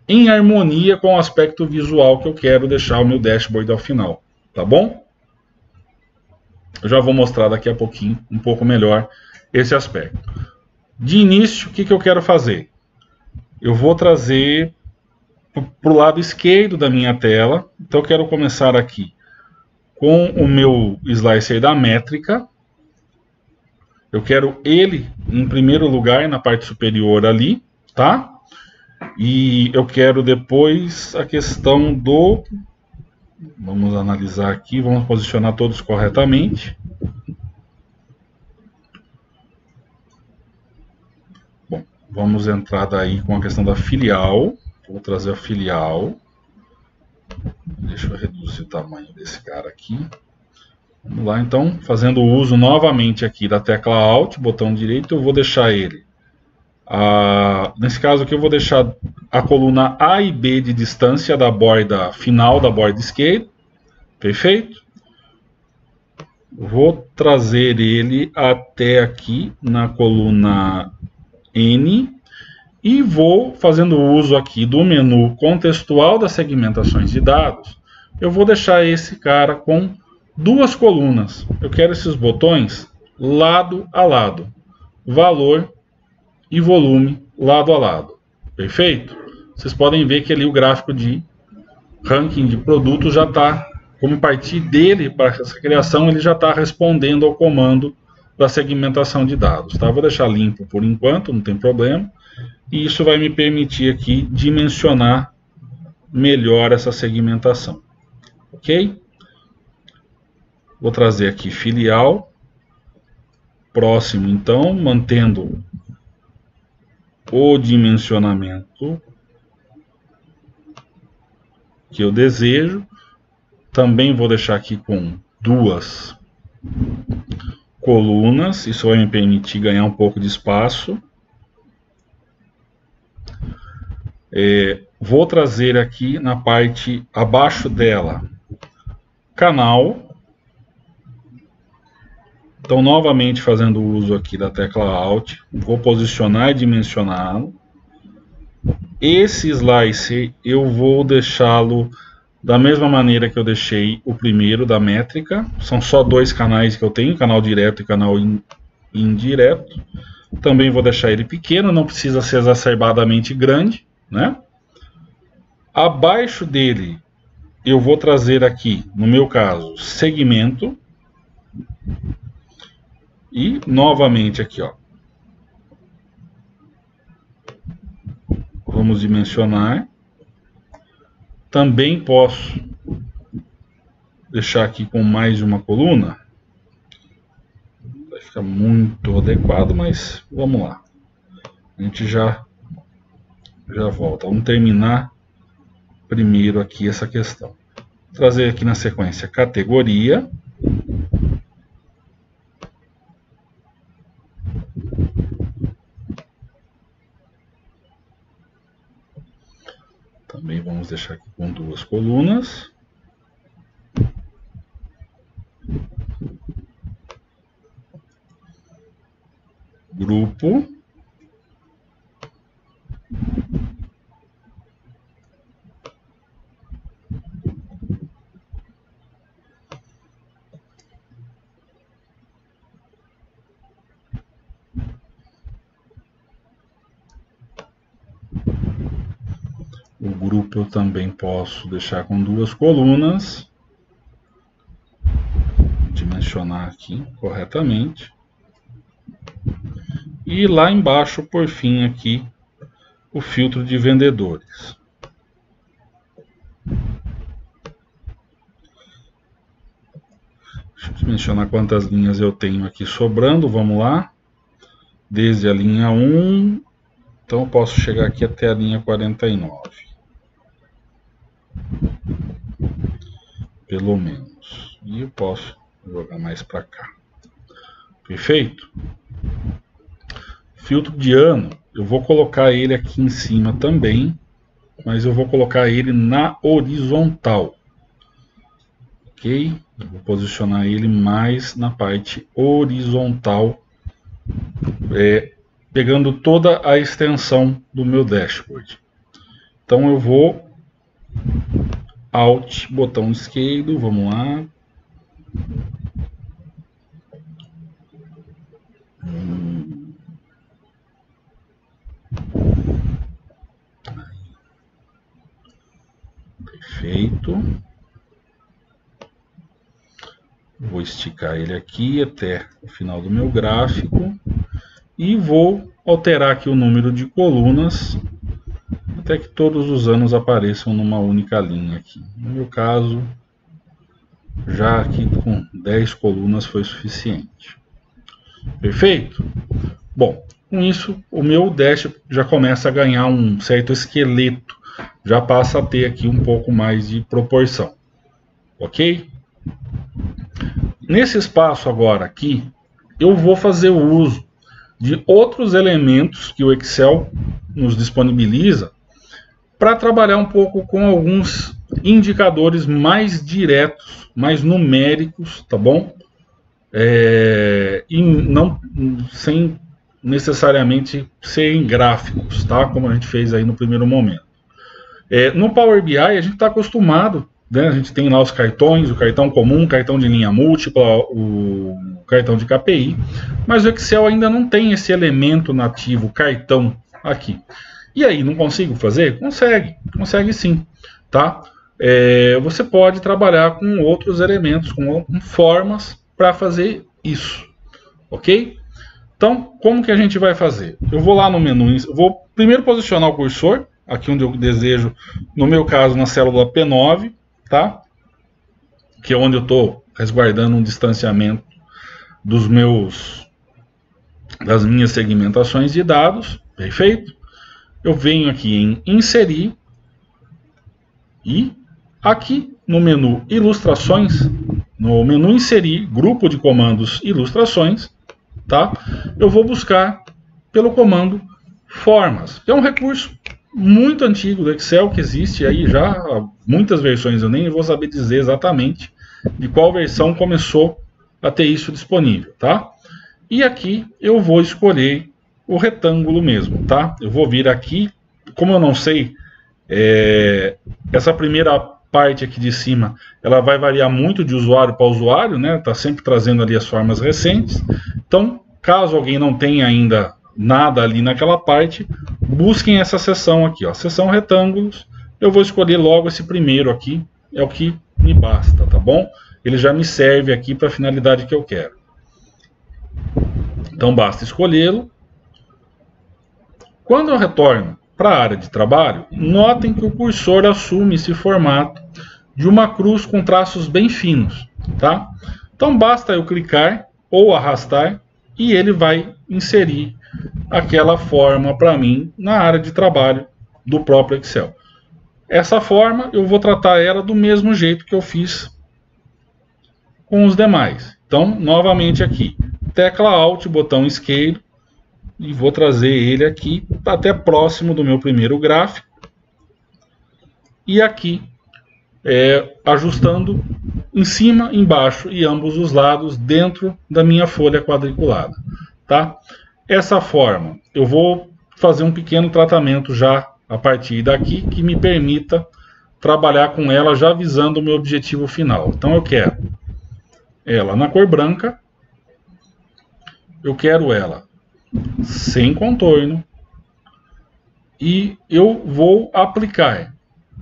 em harmonia com o aspecto visual que eu quero deixar o meu dashboard ao final, tá bom? Eu já vou mostrar daqui a pouquinho, um pouco melhor, esse aspecto. De início, o que eu quero fazer? Eu vou trazer para o lado esquerdo da minha tela. Então, eu quero começar aqui com o meu slicer da métrica. Eu quero ele em primeiro lugar na parte superior ali, tá? E eu quero depois a questão do... Vamos analisar aqui, vamos posicionar todos corretamente. Bom, vamos entrar daí com a questão da filial. Vou trazer a filial. Deixa eu reduzir o tamanho desse cara aqui. Vamos lá, então, fazendo uso novamente aqui da tecla Alt, botão direito, eu vou deixar ele. Nesse caso aqui eu vou deixar a coluna A e B de distância da borda final da borda esquerda. Perfeito? Vou trazer ele até aqui na coluna N. E vou, fazendo uso aqui do menu contextual das segmentações de dados, eu vou deixar esse cara com duas colunas. Eu quero esses botões lado a lado. Valor e volume lado a lado. Perfeito? Vocês podem ver que ali o gráfico de ranking de produto já está, como partir dele para essa criação, ele já está respondendo ao comando da segmentação de dados. Tá? Vou deixar limpo por enquanto, não tem problema. E isso vai me permitir aqui dimensionar melhor essa segmentação. Ok? Vou trazer aqui filial. Próximo, então, mantendo o dimensionamento que eu desejo. Também vou deixar aqui com duas colunas. Isso vai me permitir ganhar um pouco de espaço. Vou trazer aqui na parte abaixo dela canal. Então, novamente fazendo uso aqui da tecla Alt, vou posicionar e dimensioná-lo. Esse slicer eu vou deixá-lo da mesma maneira que eu deixei o primeiro da métrica. São só dois canais que eu tenho, canal direto e canal indireto. Também vou deixar ele pequeno, não precisa ser exacerbadamente grande, né? Abaixo dele eu vou trazer aqui, no meu caso, segmento. E novamente aqui, ó. Vamos dimensionar. Também posso deixar aqui com mais de uma coluna. Vai ficar muito adequado, mas vamos lá. A gente já volta. Vamos terminar primeiro aqui essa questão. Vou trazer aqui na sequência categoria. Também vamos deixar aqui com duas colunas. Grupo. O grupo eu também posso deixar com duas colunas. Dimensionar aqui corretamente. E lá embaixo, por fim, aqui, o filtro de vendedores. Deixa eu mencionar quantas linhas eu tenho aqui sobrando, vamos lá. Desde a linha 1, então eu posso chegar aqui até a linha 49. Pelo menos. E eu posso jogar mais para cá. Perfeito? Filtro de ano, eu vou colocar ele aqui em cima também, mas eu vou colocar ele na horizontal. Ok? Eu vou posicionar ele mais na parte horizontal, pegando toda a extensão do meu dashboard. Então eu vou Alt, botão esquerdo, vamos lá. Perfeito. Vou esticar ele aqui até o final do meu gráfico e vou alterar aqui o número de colunas até que todos os anos apareçam numa única linha aqui. No meu caso, já aqui com 10 colunas foi suficiente. Perfeito? Bom, com isso o meu dash já começa a ganhar um certo esqueleto, já passa a ter aqui um pouco mais de proporção. Ok? Nesse espaço agora aqui, eu vou fazer o uso de outros elementos que o Excel nos disponibiliza para trabalhar um pouco com alguns indicadores mais diretos, mais numéricos, tá bom? E não sem necessariamente serem gráficos, tá? Como a gente fez aí no primeiro momento. No Power BI a gente está acostumado, né? A gente tem lá os cartões, o cartão comum, o cartão de linha múltipla, o cartão de KPI, mas o Excel ainda não tem esse elemento nativo, cartão, aqui. E aí, não consigo fazer? Consegue sim, tá? Você pode trabalhar com outros elementos, com formas para fazer isso, ok? Então, como que a gente vai fazer? Eu vou lá no menu, vou primeiro posicionar o cursor, aqui onde eu desejo, no meu caso, na célula P9, tá? Que é onde eu estou resguardando um distanciamento das minhas segmentações de dados, perfeito? Eu venho aqui em inserir e aqui no menu ilustrações, no menu inserir, grupo de comandos ilustrações, tá? Eu vou buscar pelo comando formas, que é um recurso muito antigo do Excel, que existe aí já há muitas versões, eu nem vou saber dizer exatamente de qual versão começou a ter isso disponível, tá? E aqui eu vou escolher o retângulo mesmo, tá? Eu vou vir aqui, como eu não sei, essa primeira parte aqui de cima, ela vai variar muito de usuário para usuário, né? Tá sempre trazendo ali as formas recentes. Então, caso alguém não tenha ainda nada ali naquela parte, busquem essa seção aqui, ó, seção retângulos. Eu vou escolher logo esse primeiro aqui, é o que me basta, tá bom? Ele já me serve aqui para a finalidade que eu quero. Então basta escolhê-lo. Quando eu retorno para a área de trabalho, notem que o cursor assume esse formato de uma cruz com traços bem finos, tá? Então basta eu clicar ou arrastar e ele vai inserir aquela forma para mim na área de trabalho do próprio Excel. Essa forma eu vou tratar ela do mesmo jeito que eu fiz com os demais. Então, novamente aqui, tecla Alt, botão esquerdo, e vou trazer ele aqui até próximo do meu primeiro gráfico. E aqui, ajustando em cima, embaixo e ambos os lados dentro da minha folha quadriculada, tá? Essa forma, eu vou fazer um pequeno tratamento já a partir daqui que me permita trabalhar com ela já visando o meu objetivo final. Então eu quero ela na cor branca, eu quero ela sem contorno e eu vou aplicar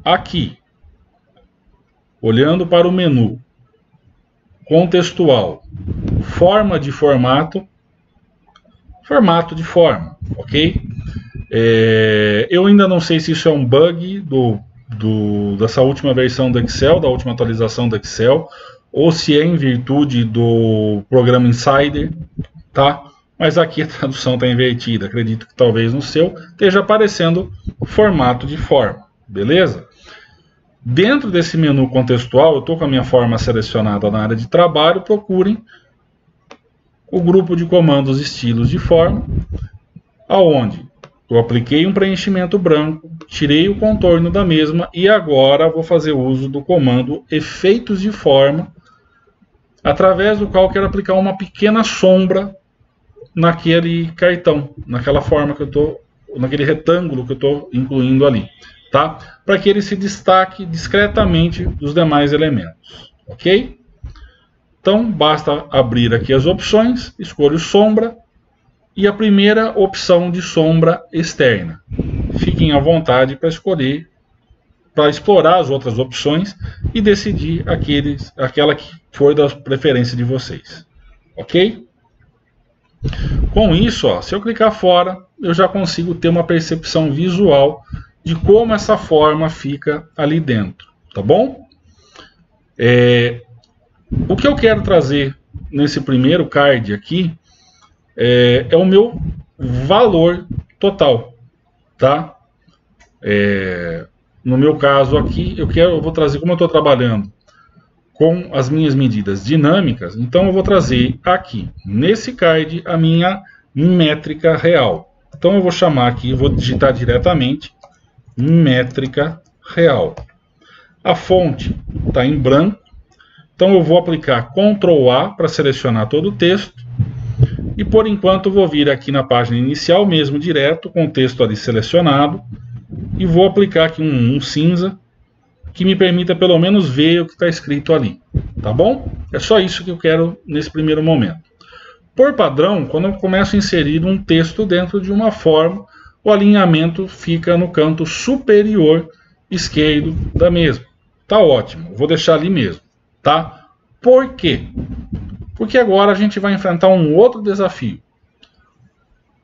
aqui, olhando para o menu contextual, forma de formato, formato de forma, ok? Eu ainda não sei se isso é um bug dessa última versão do Excel, da última atualização do Excel, ou se é em virtude do programa Insider, tá? Mas aqui a tradução está invertida. Acredito que talvez no seu esteja aparecendo formato de forma, beleza? Dentro desse menu contextual, eu estou com a minha forma selecionada na área de trabalho. Procurem o grupo de comandos estilos de forma, aonde eu apliquei um preenchimento branco, tirei o contorno da mesma e agora vou fazer uso do comando efeitos de forma, através do qual quero aplicar uma pequena sombra naquele cartão, naquela forma que eu estou, naquele retângulo que eu estou incluindo ali, tá? Para que ele se destaque discretamente dos demais elementos, ok? Então basta abrir aqui as opções, escolho sombra e a primeira opção de sombra externa. Fiquem à vontade para escolher, para explorar as outras opções e decidir aquela que for da preferência de vocês, ok? Com isso, ó, se eu clicar fora, eu já consigo ter uma percepção visual de como essa forma fica ali dentro, tá bom? O que eu quero trazer nesse primeiro card aqui é o meu valor total, tá? No meu caso aqui, eu vou trazer, como eu estou trabalhando com as minhas medidas dinâmicas, então eu vou trazer aqui, nesse card, a minha métrica real. Então eu vou chamar aqui, vou digitar diretamente, métrica real. A fonte está em branco, então eu vou aplicar Ctrl A para selecionar todo o texto, e por enquanto vou vir aqui na página inicial mesmo, direto, com o texto ali selecionado, e vou aplicar aqui um cinza, que me permita pelo menos ver o que está escrito ali, tá bom? É só isso que eu quero nesse primeiro momento. Por padrão, quando eu começo a inserir um texto dentro de uma forma, o alinhamento fica no canto superior esquerdo da mesma. Tá ótimo, vou deixar ali mesmo, tá? Por quê? Porque agora a gente vai enfrentar um outro desafio.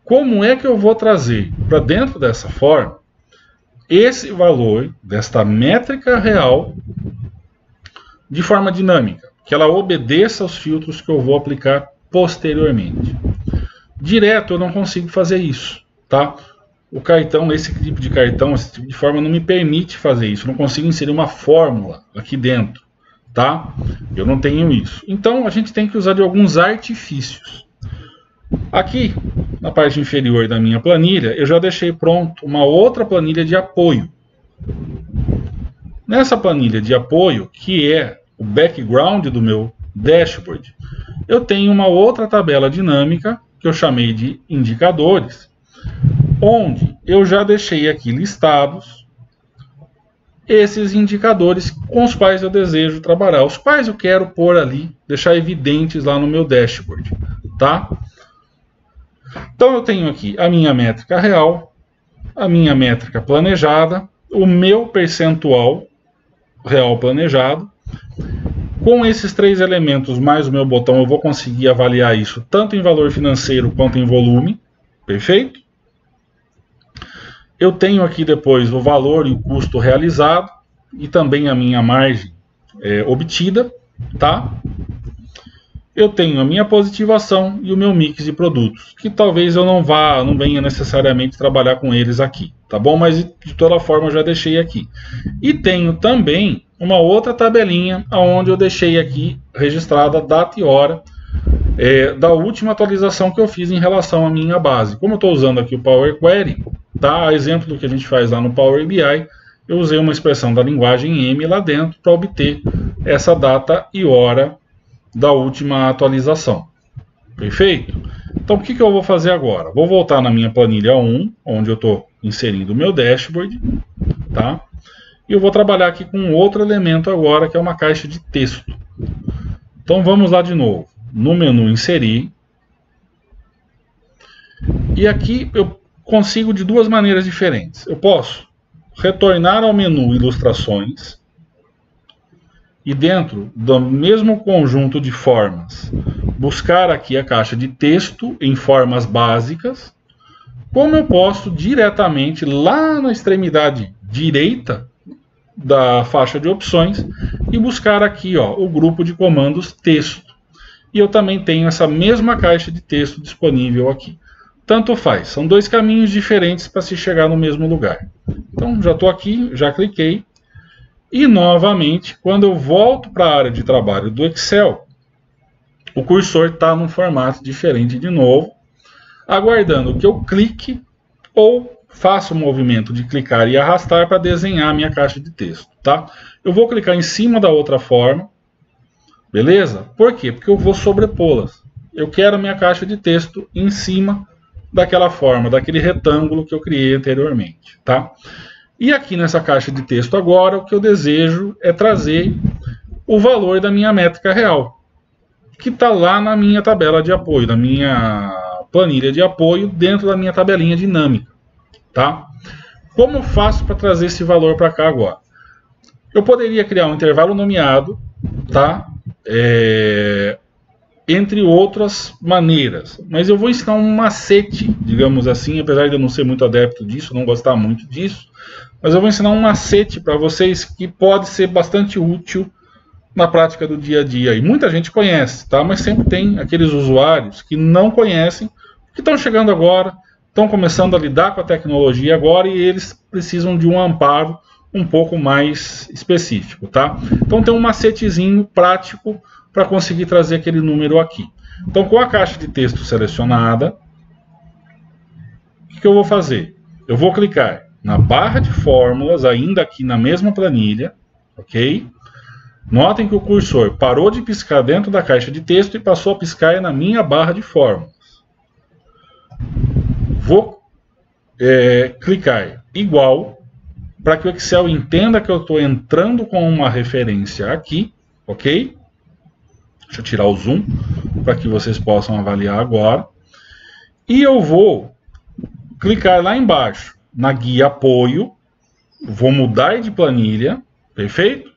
Como é que eu vou trazer para dentro dessa forma esse valor desta métrica real de forma dinâmica, que ela obedeça aos filtros que eu vou aplicar posteriormente? Direto eu não consigo fazer isso, tá? O cartão, esse tipo de cartão, esse tipo de forma não me permite fazer isso. Eu não consigo inserir uma fórmula aqui dentro, tá? Eu não tenho isso. Então a gente tem que usar de alguns artifícios. Aqui, na parte inferior da minha planilha, eu já deixei pronto uma outra planilha de apoio. Nessa planilha de apoio, que é o background do meu dashboard, eu tenho uma outra tabela dinâmica, que eu chamei de indicadores, onde eu já deixei aqui listados esses indicadores com os quais eu desejo trabalhar, os quais eu quero pôr ali, deixar evidentes lá no meu dashboard, tá? Então eu tenho aqui a minha métrica real, a minha métrica planejada, o meu percentual real planejado. Com esses três elementos mais o meu botão, eu vou conseguir avaliar isso tanto em valor financeiro quanto em volume. Perfeito? Eu tenho aqui depois o valor e o custo realizado e também a minha margem obtida, tá? Eu tenho a minha positivação e o meu mix de produtos, que talvez eu não venha necessariamente trabalhar com eles aqui, tá bom? Mas de toda forma eu já deixei aqui. E tenho também uma outra tabelinha, onde eu deixei aqui registrada a data e hora da última atualização que eu fiz em relação à minha base. Como eu estou usando aqui o Power Query, tá? A exemplo do que a gente faz lá no Power BI, eu usei uma expressão da linguagem M lá dentro para obter essa data e hora da última atualização. Perfeito? Então o que eu vou fazer agora? Vou voltar na minha planilha 1, onde eu estou inserindo o meu dashboard, tá? E eu vou trabalhar aqui com outro elemento agora, que é uma caixa de texto. Então vamos lá de novo. No menu inserir. E aqui eu consigo de duas maneiras diferentes. Eu posso retornar ao menu ilustrações e dentro do mesmo conjunto de formas, buscar aqui a caixa de texto em formas básicas, como eu posso diretamente lá na extremidade direita da faixa de opções e buscar aqui, ó, o grupo de comandos texto. E eu também tenho essa mesma caixa de texto disponível aqui. Tanto faz, são dois caminhos diferentes para se chegar no mesmo lugar. Então já estou aqui, já cliquei. E novamente, quando eu volto para a área de trabalho do Excel, o cursor está num formato diferente de novo, aguardando que eu clique ou faça o movimento de clicar e arrastar para desenhar a minha caixa de texto. Tá? Eu vou clicar em cima da outra forma, beleza? Por quê? Porque eu vou sobrepô-las. Eu quero a minha caixa de texto em cima daquela forma, daquele retângulo que eu criei anteriormente. Tá? E aqui nessa caixa de texto agora, o que eu desejo é trazer o valor da minha métrica real, que está lá na minha tabela de apoio, na minha planilha de apoio, dentro da minha tabelinha dinâmica. Tá? Como eu faço para trazer esse valor para cá agora? Eu poderia criar um intervalo nomeado, tá? Entre outras maneiras, mas eu vou ensinar um macete, digamos assim, apesar de eu não ser muito adepto disso, não gostar muito disso, mas eu vou ensinar um macete para vocês que pode ser bastante útil na prática do dia a dia. E muita gente conhece, tá? Mas sempre tem aqueles usuários que não conhecem, que estão chegando agora, estão começando a lidar com a tecnologia agora e eles precisam de um amparo um pouco mais específico, tá? Então tem um macetezinho prático para conseguir trazer aquele número aqui. Então com a caixa de texto selecionada, o que eu vou fazer? Eu vou clicar na barra de fórmulas, ainda aqui na mesma planilha, ok? Notem que o cursor parou de piscar dentro da caixa de texto e passou a piscar na minha barra de fórmulas. Vou clicar igual para que o Excel entenda que eu estou entrando com uma referência aqui, ok? Deixa eu tirar o zoom para que vocês possam avaliar agora. E eu vou clicar lá embaixo na guia apoio, vou mudar de planilha, perfeito?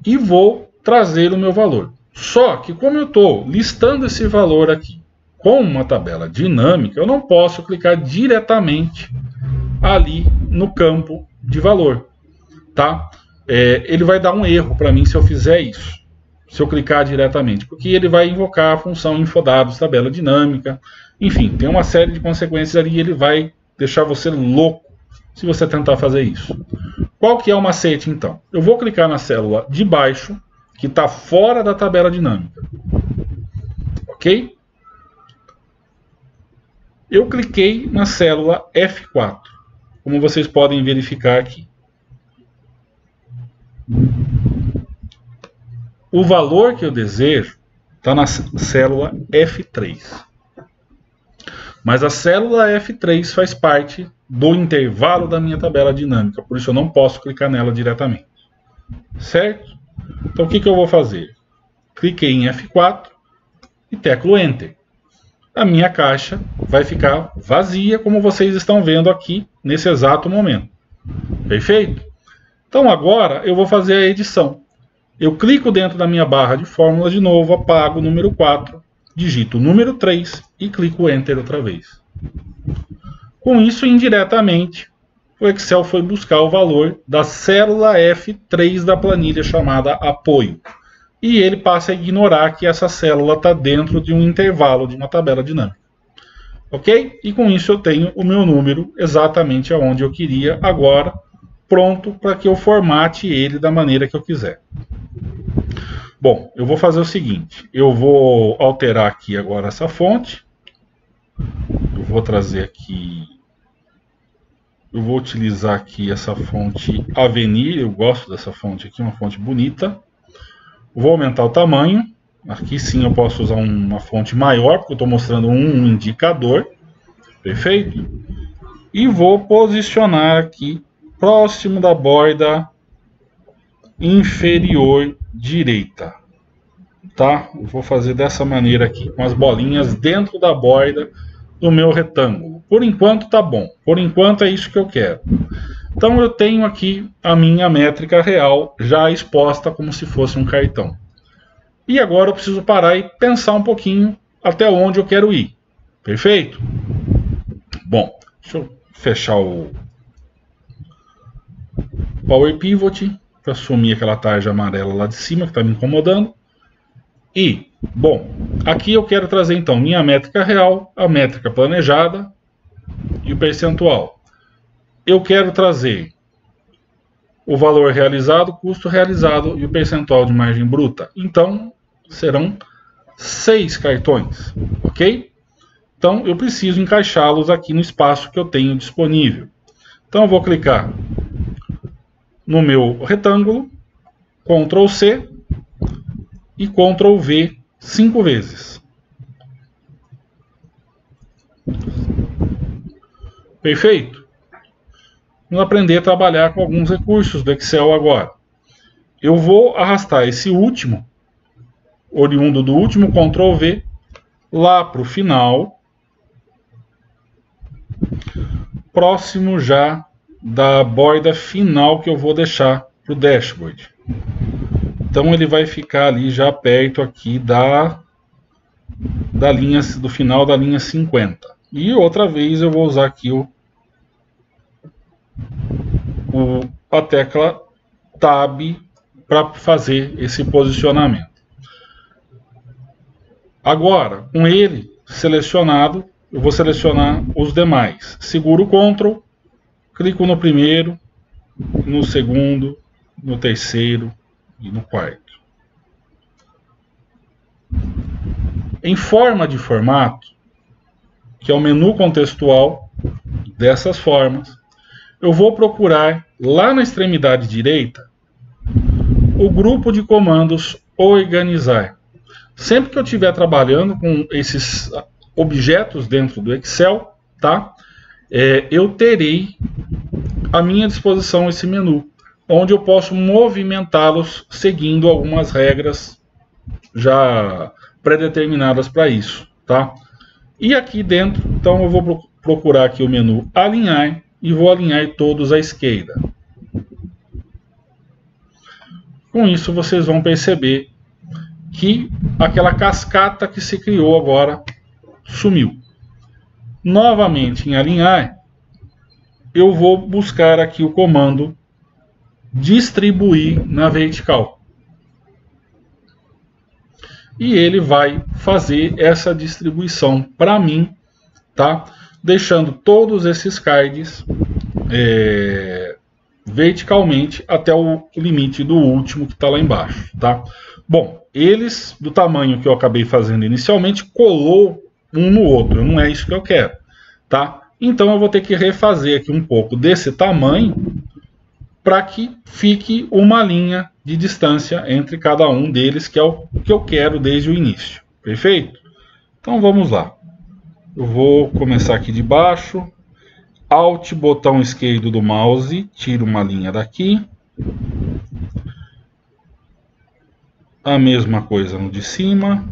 E vou trazer o meu valor. Só que como eu estou listando esse valor aqui com uma tabela dinâmica, eu não posso clicar diretamente ali no campo de valor. Tá? Ele vai dar um erro para mim se eu fizer isso, se eu clicar diretamente, porque ele vai invocar a função infodados, tabela dinâmica, enfim, tem uma série de consequências ali e ele vai deixar você louco se você tentar fazer isso. Qual que é o macete, então? Eu vou clicar na célula de baixo, que está fora da tabela dinâmica. Ok? Eu cliquei na célula F4, como vocês podem verificar aqui. O valor que eu desejo está na célula F3. Mas a célula F3 faz parte do intervalo da minha tabela dinâmica, por isso eu não posso clicar nela diretamente. Certo? Então o que eu vou fazer? Cliquei em F4 e teclo Enter. A minha caixa vai ficar vazia, como vocês estão vendo aqui nesse exato momento. Perfeito? Então agora eu vou fazer a edição. Eu clico dentro da minha barra de fórmulas de novo, apago o número 4, digito o número 3 e clico Enter outra vez. Com isso, indiretamente, o Excel foi buscar o valor da célula F3 da planilha chamada apoio. E ele passa a ignorar que essa célula está dentro de um intervalo de uma tabela dinâmica. Ok? E com isso eu tenho o meu número exatamente aonde eu queria agora, pronto para que eu formate ele da maneira que eu quiser. Bom, eu vou fazer o seguinte, eu vou alterar aqui agora essa fonte, eu vou trazer aqui, eu vou utilizar aqui essa fonte Avenir, eu gosto dessa fonte aqui, uma fonte bonita, vou aumentar o tamanho, aqui sim eu posso usar uma fonte maior, porque eu estou mostrando um indicador, perfeito? E vou posicionar aqui, próximo da borda inferior direita, tá? Eu vou fazer dessa maneira aqui, com as bolinhas dentro da borda do meu retângulo. Por enquanto tá bom, por enquanto é isso que eu quero. Então eu tenho aqui a minha métrica real já exposta como se fosse um cartão. E agora eu preciso parar e pensar um pouquinho até onde eu quero ir. Perfeito? Bom, deixa eu fechar Power Pivot, para sumir aquela tarja amarela lá de cima que está me incomodando. E, bom, aqui eu quero trazer então minha métrica real, a métrica planejada e o percentual. Eu quero trazer o valor realizado, custo realizado e o percentual de margem bruta. Então, serão 6 cartões, ok? Então, eu preciso encaixá-los aqui no espaço que eu tenho disponível. Então, eu vou clicar no meu retângulo, Ctrl C e Ctrl V 5 vezes. Perfeito? Vamos aprender a trabalhar com alguns recursos do Excel agora. Eu vou arrastar esse último, oriundo do último Ctrl V, lá para o final, próximo já da borda final que eu vou deixar para o dashboard. Então ele vai ficar ali já perto aqui da linha, do final da linha 50. E outra vez eu vou usar aqui a tecla Tab para fazer esse posicionamento. Agora, com ele selecionado, eu vou selecionar os demais. Seguro o Ctrl, clico no primeiro, no segundo, no terceiro e no quarto. Em forma de formato, que é o menu contextual, dessas formas, eu vou procurar lá na extremidade direita o grupo de comandos organizar. Sempre que eu estiver trabalhando com esses objetos dentro do Excel, tá? Eu terei à minha disposição esse menu, onde eu posso movimentá-los seguindo algumas regras já pré-determinadas para isso, tá? E aqui dentro, então eu vou procurar aqui o menu alinhar e vou alinhar todos à esquerda. Com isso vocês vão perceber que aquela cascata que se criou agora sumiu. Novamente em alinhar, eu vou buscar aqui o comando distribuir na vertical. E ele vai fazer essa distribuição para mim, tá? Deixando todos esses cards verticalmente até o limite do último que está lá embaixo, tá? Bom, eles, do tamanho que eu acabei fazendo inicialmente, colou um no outro. Não é isso que eu quero, tá? Então eu vou ter que refazer aqui um pouco desse tamanho para que fique uma linha de distância entre cada um deles, que é o que eu quero desde o início. Perfeito? Então vamos lá. Eu vou começar aqui de baixo. Alt, botão esquerdo do mouse, tiro uma linha daqui. A mesma coisa no de cima.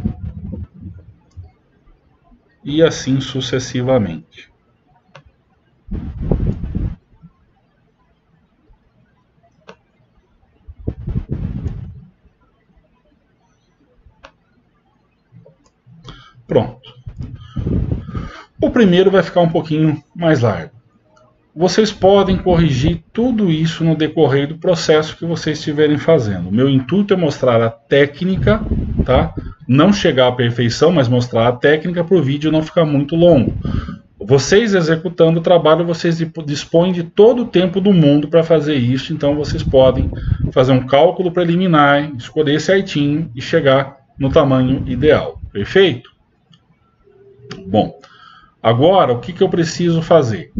E assim sucessivamente. Pronto. O primeiro vai ficar um pouquinho mais largo. Vocês podem corrigir tudo isso no decorrer do processo que vocês estiverem fazendo. O meu intuito é mostrar a técnica, tá? Não chegar à perfeição, mas mostrar a técnica para o vídeo não ficar muito longo. Vocês executando o trabalho, vocês dispõem de todo o tempo do mundo para fazer isso, então vocês podem fazer um cálculo preliminar, escolher certinho e chegar no tamanho ideal. Perfeito? Bom, agora o que eu preciso fazer?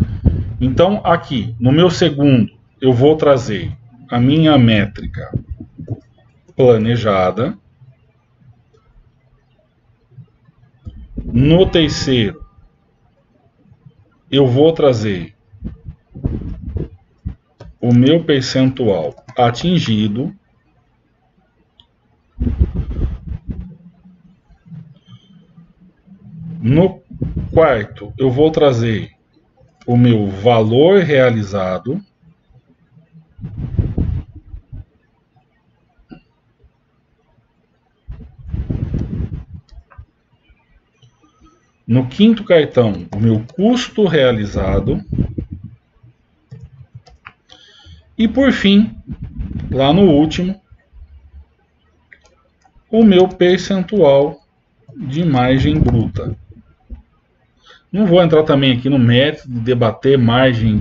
Então aqui, no meu segundo, eu vou trazer a minha métrica planejada. No terceiro, eu vou trazer o meu percentual atingido. No quarto, eu vou trazer o meu valor realizado. No quinto cartão, o meu custo realizado. E por fim, lá no último, o meu percentual de margem bruta. Não vou entrar também aqui no mérito de debater margem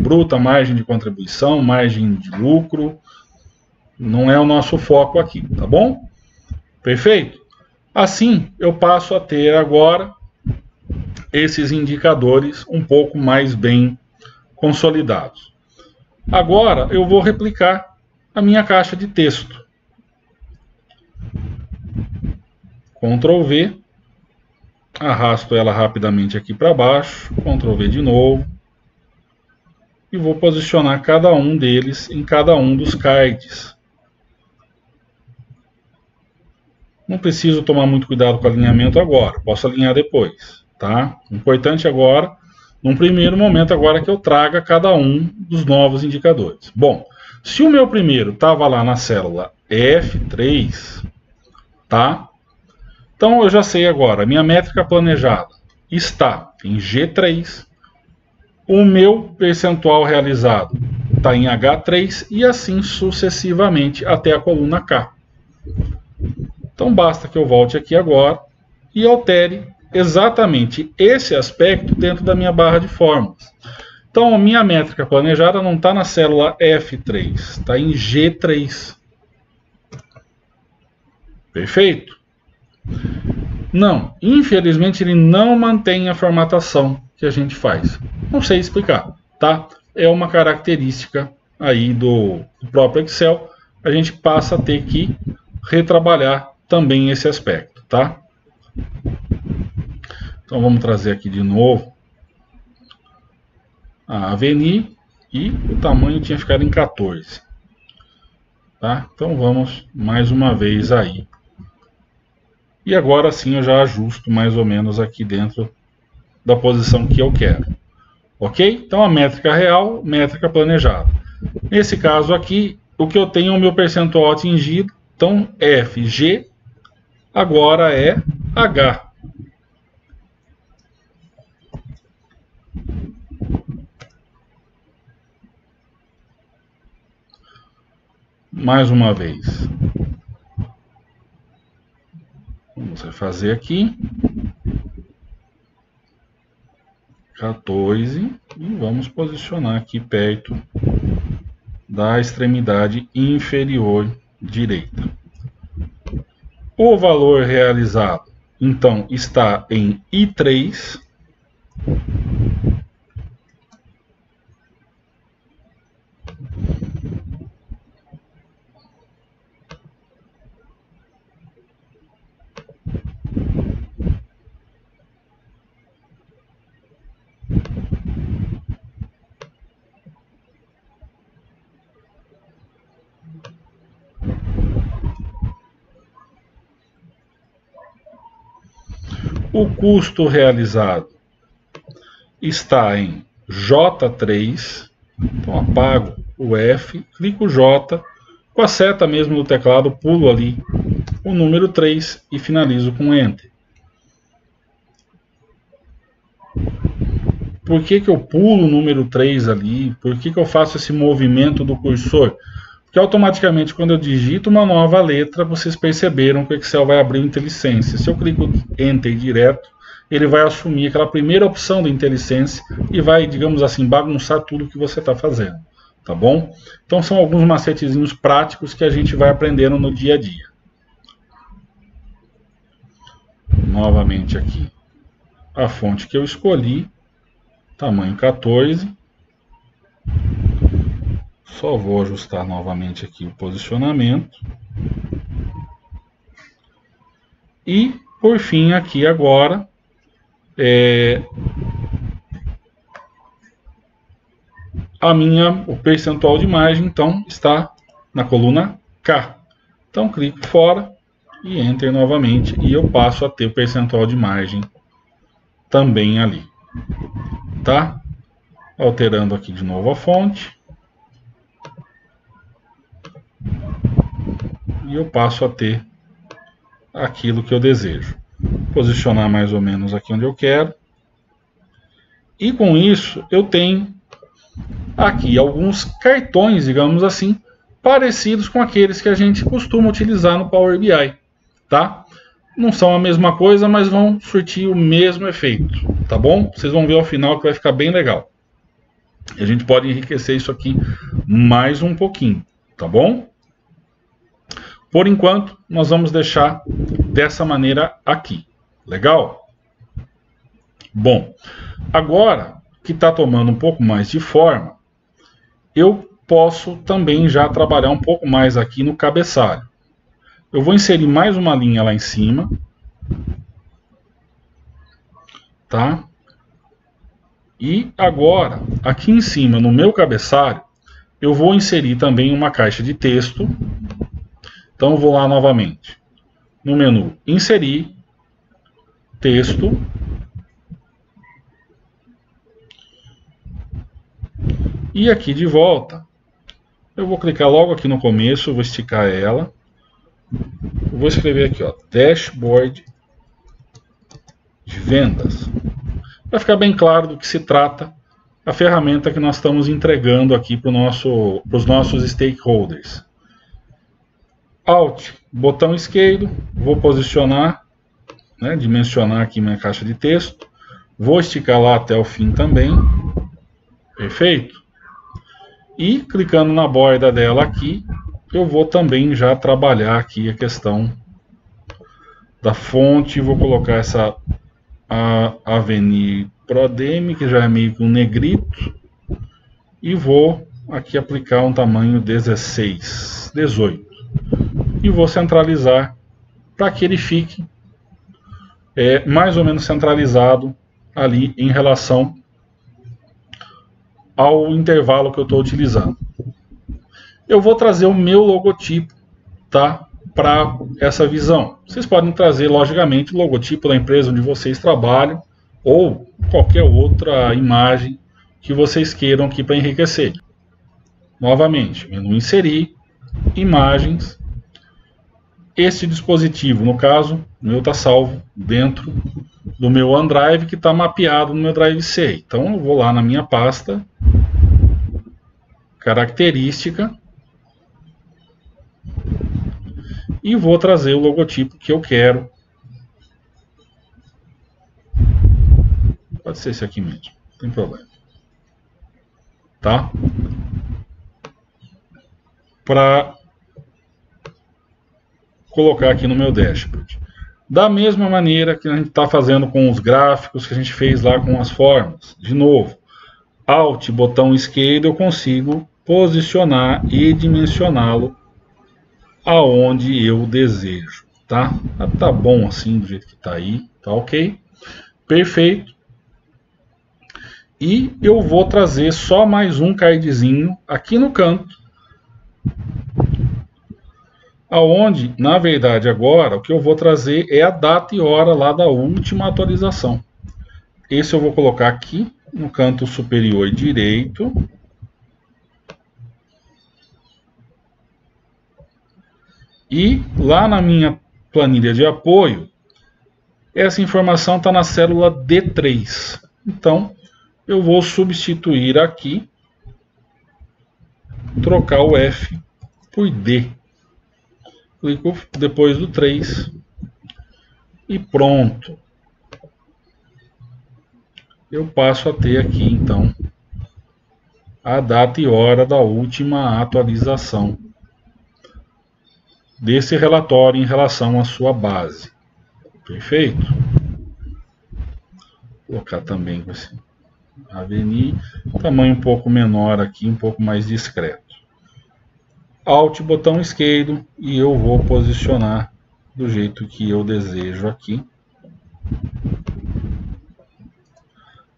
bruta, margem de contribuição, margem de lucro. Não é o nosso foco aqui, tá bom? Perfeito? Assim, eu passo a ter agora esses indicadores um pouco mais bem consolidados. Agora, eu vou replicar a minha caixa de texto. Ctrl V, arrasto ela rapidamente aqui para baixo, Ctrl V de novo, e vou posicionar cada um deles em cada um dos cards. Não preciso tomar muito cuidado com o alinhamento agora, posso alinhar depois, tá? O importante agora, num primeiro momento agora, que eu traga cada um dos novos indicadores. Bom, se o meu primeiro estava lá na célula F3, tá? Então eu já sei agora, minha métrica planejada está em G3, o meu percentual realizado está em H3 e assim sucessivamente até a coluna K. Então basta que eu volte aqui agora e altere exatamente esse aspecto dentro da minha barra de fórmulas. Então a minha métrica planejada não está na célula F3, está em G3. Perfeito? Não, infelizmente ele não mantém a formatação que a gente faz. Não sei explicar, tá? É uma característica aí do próprio Excel. A gente passa a ter que retrabalhar também esse aspecto, tá? Então vamos trazer aqui de novo a Avenir e o tamanho tinha ficado em 14. Tá? Então vamos mais uma vez aí. E agora sim eu já ajusto mais ou menos aqui dentro da posição que eu quero. Ok? Então a métrica real, métrica planejada. Nesse caso aqui, o que eu tenho é o meu percentual atingido. Então FG agora é H. Mais uma vez. Vamos fazer aqui. 14. E vamos posicionar aqui perto da extremidade inferior direita. O valor realizado, então, está em I3. O custo realizado está em J3. Então apago o F, clico J, com a seta mesmo do teclado, pulo ali o número 3 e finalizo com Enter. Por que eu pulo o número 3 ali? Por que eu faço esse movimento do cursor? Porque automaticamente quando eu digito uma nova letra, vocês perceberam que o Excel vai abrir o IntelliSense. Se eu clico Enter direto, ele vai assumir aquela primeira opção do IntelliSense e vai, digamos assim, bagunçar tudo que você está fazendo. Tá bom? Então são alguns macetezinhos práticos que a gente vai aprendendo no dia a dia. Novamente aqui, a fonte que eu escolhi, tamanho 14. Só vou ajustar novamente aqui o posicionamento. E, por fim, aqui agora, o percentual de margem, então, está na coluna K. Então, clico fora e Enter novamente. E eu passo a ter o percentual de margem também ali. Tá? Alterando aqui de novo a fonte. E eu passo a ter aquilo que eu desejo. Posicionar mais ou menos aqui onde eu quero. E com isso eu tenho aqui alguns cartões, digamos assim, parecidos com aqueles que a gente costuma utilizar no Power BI, tá? Não são a mesma coisa, mas vão surtir o mesmo efeito, tá bom? Vocês vão ver ao final que vai ficar bem legal. E a gente pode enriquecer isso aqui mais um pouquinho, tá bom? Por enquanto, nós vamos deixar dessa maneira aqui. Legal? Bom, agora que está tomando um pouco mais de forma, eu posso também já trabalhar um pouco mais aqui no cabeçalho. Eu vou inserir mais uma linha lá em cima. Tá? E agora, aqui em cima, no meu cabeçalho, eu vou inserir também uma caixa de texto. Então, eu vou lá novamente. No menu, inserir, texto. E aqui de volta, eu vou clicar logo aqui no começo, vou esticar ela. Vou escrever aqui, ó, dashboard de vendas. Vai ficar bem claro do que se trata a ferramenta que nós estamos entregando aqui para os nossos stakeholders. Alt, botão esquerdo, vou posicionar, né, dimensionar aqui minha caixa de texto. Vou esticar lá até o fim também. Perfeito? E clicando na borda dela aqui, eu vou também já trabalhar aqui a questão da fonte. Vou colocar essa Avenir Prodem, que já é meio que um negrito. E vou aqui aplicar um tamanho 16, 18. E vou centralizar para que ele fique mais ou menos centralizado ali em relação ao intervalo que eu estou utilizando. Eu vou trazer o meu logotipo, tá, para essa visão. Vocês podem trazer, logicamente, o logotipo da empresa onde vocês trabalham ou qualquer outra imagem que vocês queiram aqui para enriquecer. Novamente, menu inserir, imagens. Este dispositivo, no caso, o meu está salvo dentro do meu OneDrive, que está mapeado no meu Drive C. Então, eu vou lá na minha pasta, característica, e vou trazer o logotipo que eu quero. Pode ser esse aqui mesmo, não tem problema. Tá? Para colocar aqui no meu dashboard. Da mesma maneira que a gente está fazendo com os gráficos que a gente fez lá com as formas. De novo, Alt, botão esquerdo, eu consigo posicionar e dimensioná-lo aonde eu desejo, tá? Tá bom assim do jeito que tá aí, tá ok? Perfeito. E eu vou trazer só mais um cardzinho aqui no canto, aonde, na verdade, agora o que eu vou trazer é a data e hora lá da última atualização. Esse eu vou colocar aqui no canto superior direito. E lá na minha planilha de apoio, essa informação está na célula D3. Então, eu vou substituir aqui, trocar o F por D. Clico depois do 3 e pronto. Eu passo a ter aqui, então, a data e hora da última atualização desse relatório em relação à sua base. Perfeito? Vou colocar também com esse Avenir, tamanho um pouco menor aqui, um pouco mais discreto. Alt, botão esquerdo, e eu vou posicionar do jeito que eu desejo aqui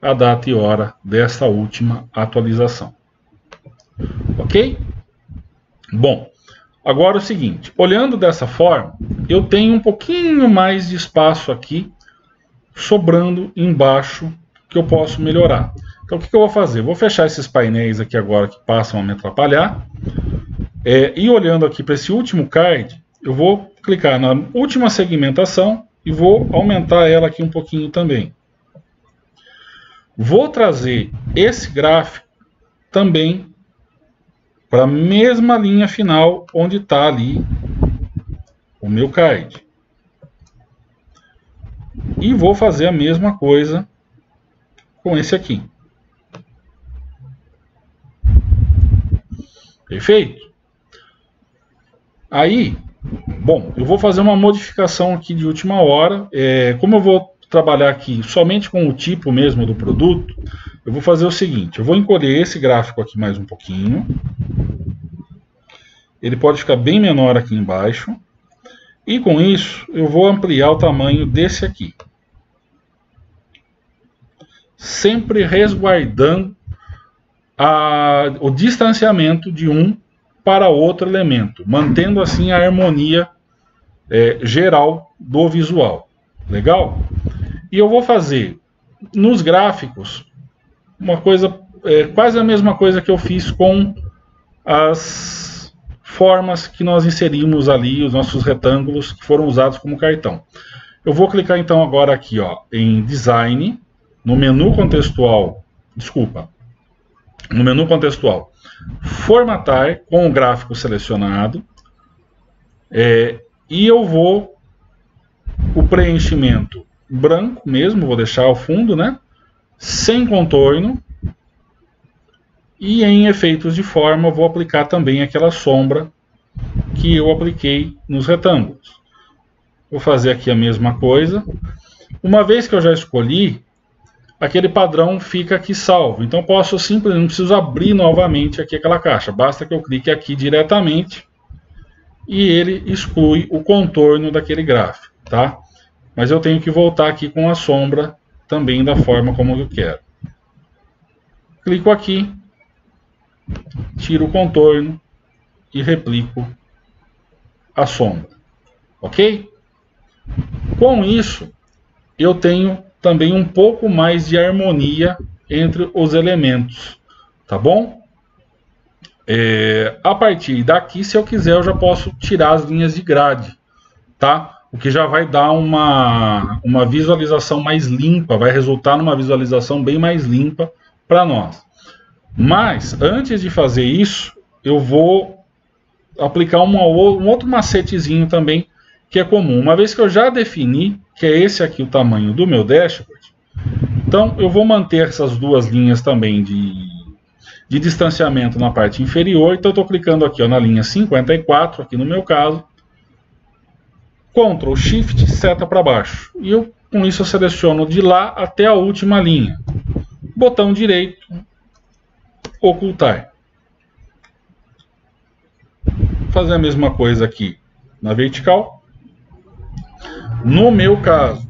a data e hora dessa última atualização. Ok? Bom, agora o seguinte, olhando dessa forma, eu tenho um pouquinho mais de espaço aqui sobrando embaixo que eu posso melhorar. Então o que eu vou fazer? Vou fechar esses painéis aqui agora que passam a me atrapalhar. E olhando aqui para esse último card, eu vou clicar na última segmentação e vou aumentar ela aqui um pouquinho também. Vou trazer esse gráfico também para a mesma linha final onde está ali o meu card. E vou fazer a mesma coisa com esse aqui. Perfeito? Aí, bom, eu vou fazer uma modificação aqui de última hora. Como eu vou trabalhar aqui somente com o tipo mesmo do produto, eu vou fazer o seguinte: eu vou encolher esse gráfico aqui mais um pouquinho. Ele pode ficar bem menor aqui embaixo. E com isso, eu vou ampliar o tamanho desse aqui. Sempre resguardando o distanciamento de um para outro elemento, mantendo assim a harmonia geral do visual. Legal? E eu vou fazer nos gráficos uma coisa, quase a mesma coisa que eu fiz com as formas que nós inserimos ali, os nossos retângulos que foram usados como cartão. Eu vou clicar então agora aqui, em Design, no menu contextual, no menu contextual, formatar com o gráfico selecionado, e eu vou o preenchimento branco mesmo, vou deixar ao fundo, né? Sem contorno, e em efeitos de forma vou aplicar também aquela sombra que eu apliquei nos retângulos. Vou fazer aqui a mesma coisa. Uma vez que eu já escolhi, aquele padrão fica aqui salvo. Então posso simplesmente, não preciso abrir novamente aqui aquela caixa. Basta que eu clique aqui diretamente e ele exclui o contorno daquele gráfico, tá? Mas eu tenho que voltar aqui com a sombra também da forma como eu quero. Clico aqui, tiro o contorno e replico a sombra. Ok? Com isso, eu tenho também um pouco mais de harmonia entre os elementos, tá bom? A partir daqui, se eu quiser, eu já posso tirar as linhas de grade, tá? O que já vai dar uma visualização mais limpa, vai resultar numa visualização bem mais limpa para nós. Mas, antes de fazer isso, eu vou aplicar um outro macetezinho também, que é comum. Uma vez que eu já defini que é esse aqui o tamanho do meu dashboard, então eu vou manter essas duas linhas também de distanciamento na parte inferior. Então eu estou clicando aqui na linha 54, aqui no meu caso, Ctrl Shift, seta para baixo. E com isso eu seleciono de lá até a última linha. Botão direito, ocultar. Vou fazer a mesma coisa aqui na vertical. No meu caso,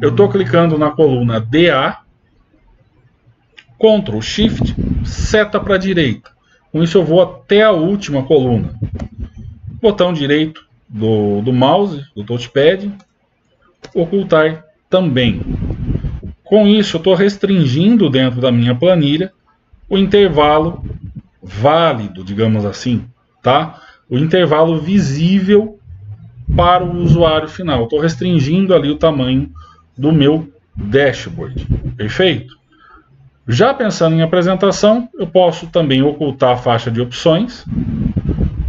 eu estou clicando na coluna DA, Ctrl Shift, seta para a direita. Com isso eu vou até a última coluna. Botão direito do mouse, do touchpad, ocultar também. Com isso eu estou restringindo dentro da minha planilha o intervalo válido, digamos assim, tá? O intervalo visível para o usuário final. Estou restringindo ali o tamanho do meu dashboard. Perfeito? Já pensando em apresentação, eu posso também ocultar a faixa de opções,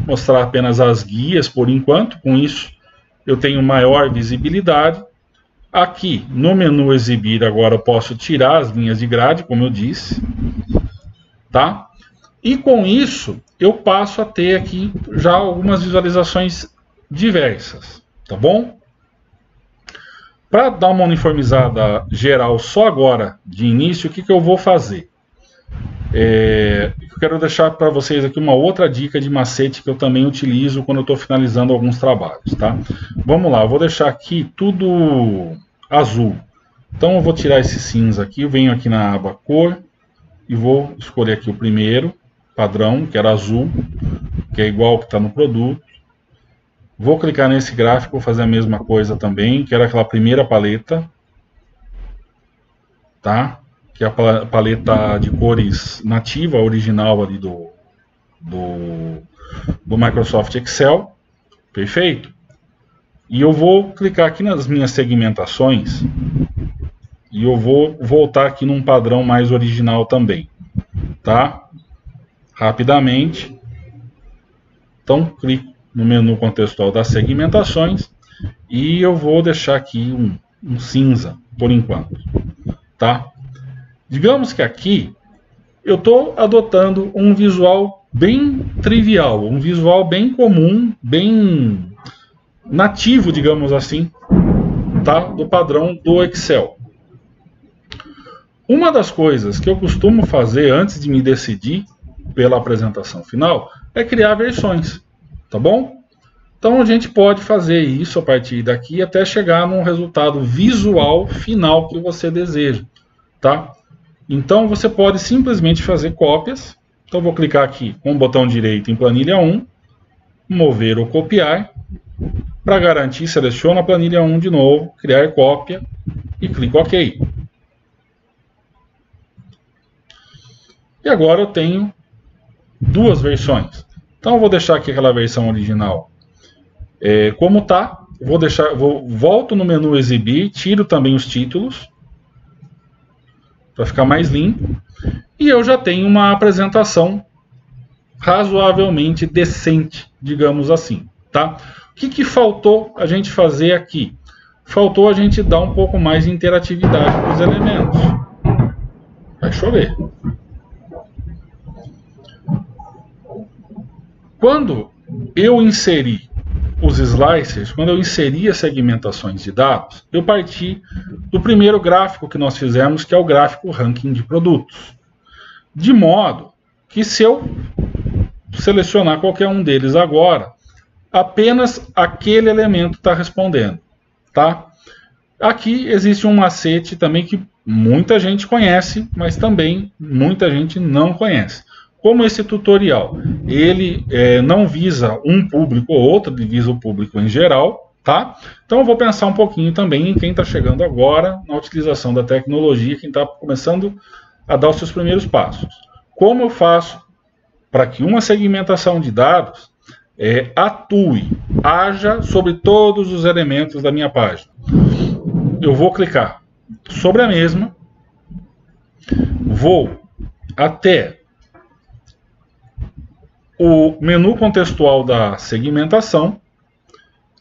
mostrar apenas as guias por enquanto. Com isso, eu tenho maior visibilidade. Aqui no menu exibir, agora eu posso tirar as linhas de grade, como eu disse, tá? E com isso, eu passo a ter aqui já algumas visualizações diversas, tá bom? Para dar uma uniformizada geral só agora, de início, o que eu vou fazer? Eu quero deixar para vocês aqui uma outra dica de macete que eu também utilizo quando eu estou finalizando alguns trabalhos, tá? Vamos lá, eu vou deixar aqui tudo azul. Então eu vou tirar esse cinza aqui, eu venho aqui na aba cor e vou escolher aqui o primeiro padrão, que era azul, que é igual ao que está no produto. Vou clicar nesse gráfico, vou fazer a mesma coisa também, que era aquela primeira paleta, tá? Que é a paleta de cores nativa, original ali do Microsoft Excel. Perfeito? E eu vou clicar aqui nas minhas segmentações e eu vou voltar aqui num padrão mais original também. tá? Rapidamente. Então, clico no menu contextual das segmentações e eu vou deixar aqui um cinza por enquanto, tá? Digamos que aqui eu estou adotando um visual bem trivial, um visual bem comum, bem nativo, digamos assim, tá? Do padrão do Excel. Uma das coisas que eu costumo fazer antes de me decidir pela apresentação final é criar versões, tá bom? Então a gente pode fazer isso a partir daqui até chegar num resultado visual final que você deseja, tá? Então você pode simplesmente fazer cópias. Então eu vou clicar aqui com o botão direito em planilha 1, mover ou copiar. Para garantir, seleciono a planilha 1 de novo, criar cópia e clico OK. E agora eu tenho duas versões. Então eu vou deixar aqui aquela versão original como está. Volto no menu exibir, tiro também os títulos para ficar mais limpo. E eu já tenho uma apresentação razoavelmente decente, digamos assim, tá? O que faltou a gente fazer aqui? Faltou a gente dar um pouco mais de interatividade para os elementos. Vai chover. Quando eu inseri os slicers, quando eu inseri as segmentações de dados, eu parti do primeiro gráfico que nós fizemos, que é o gráfico ranking de produtos. De modo que se eu selecionar qualquer um deles agora, apenas aquele elemento está respondendo, tá? Aqui existe um macete também que muita gente conhece, mas também muita gente não conhece. Como esse tutorial, ele não visa um público ou outro, ele visa o público em geral, tá? Então eu vou pensar um pouquinho também em quem está chegando agora na utilização da tecnologia, quem está começando a dar os seus primeiros passos. Como eu faço para que uma segmentação de dados haja sobre todos os elementos da minha página? Eu vou clicar sobre a mesma, vou até o menu contextual da segmentação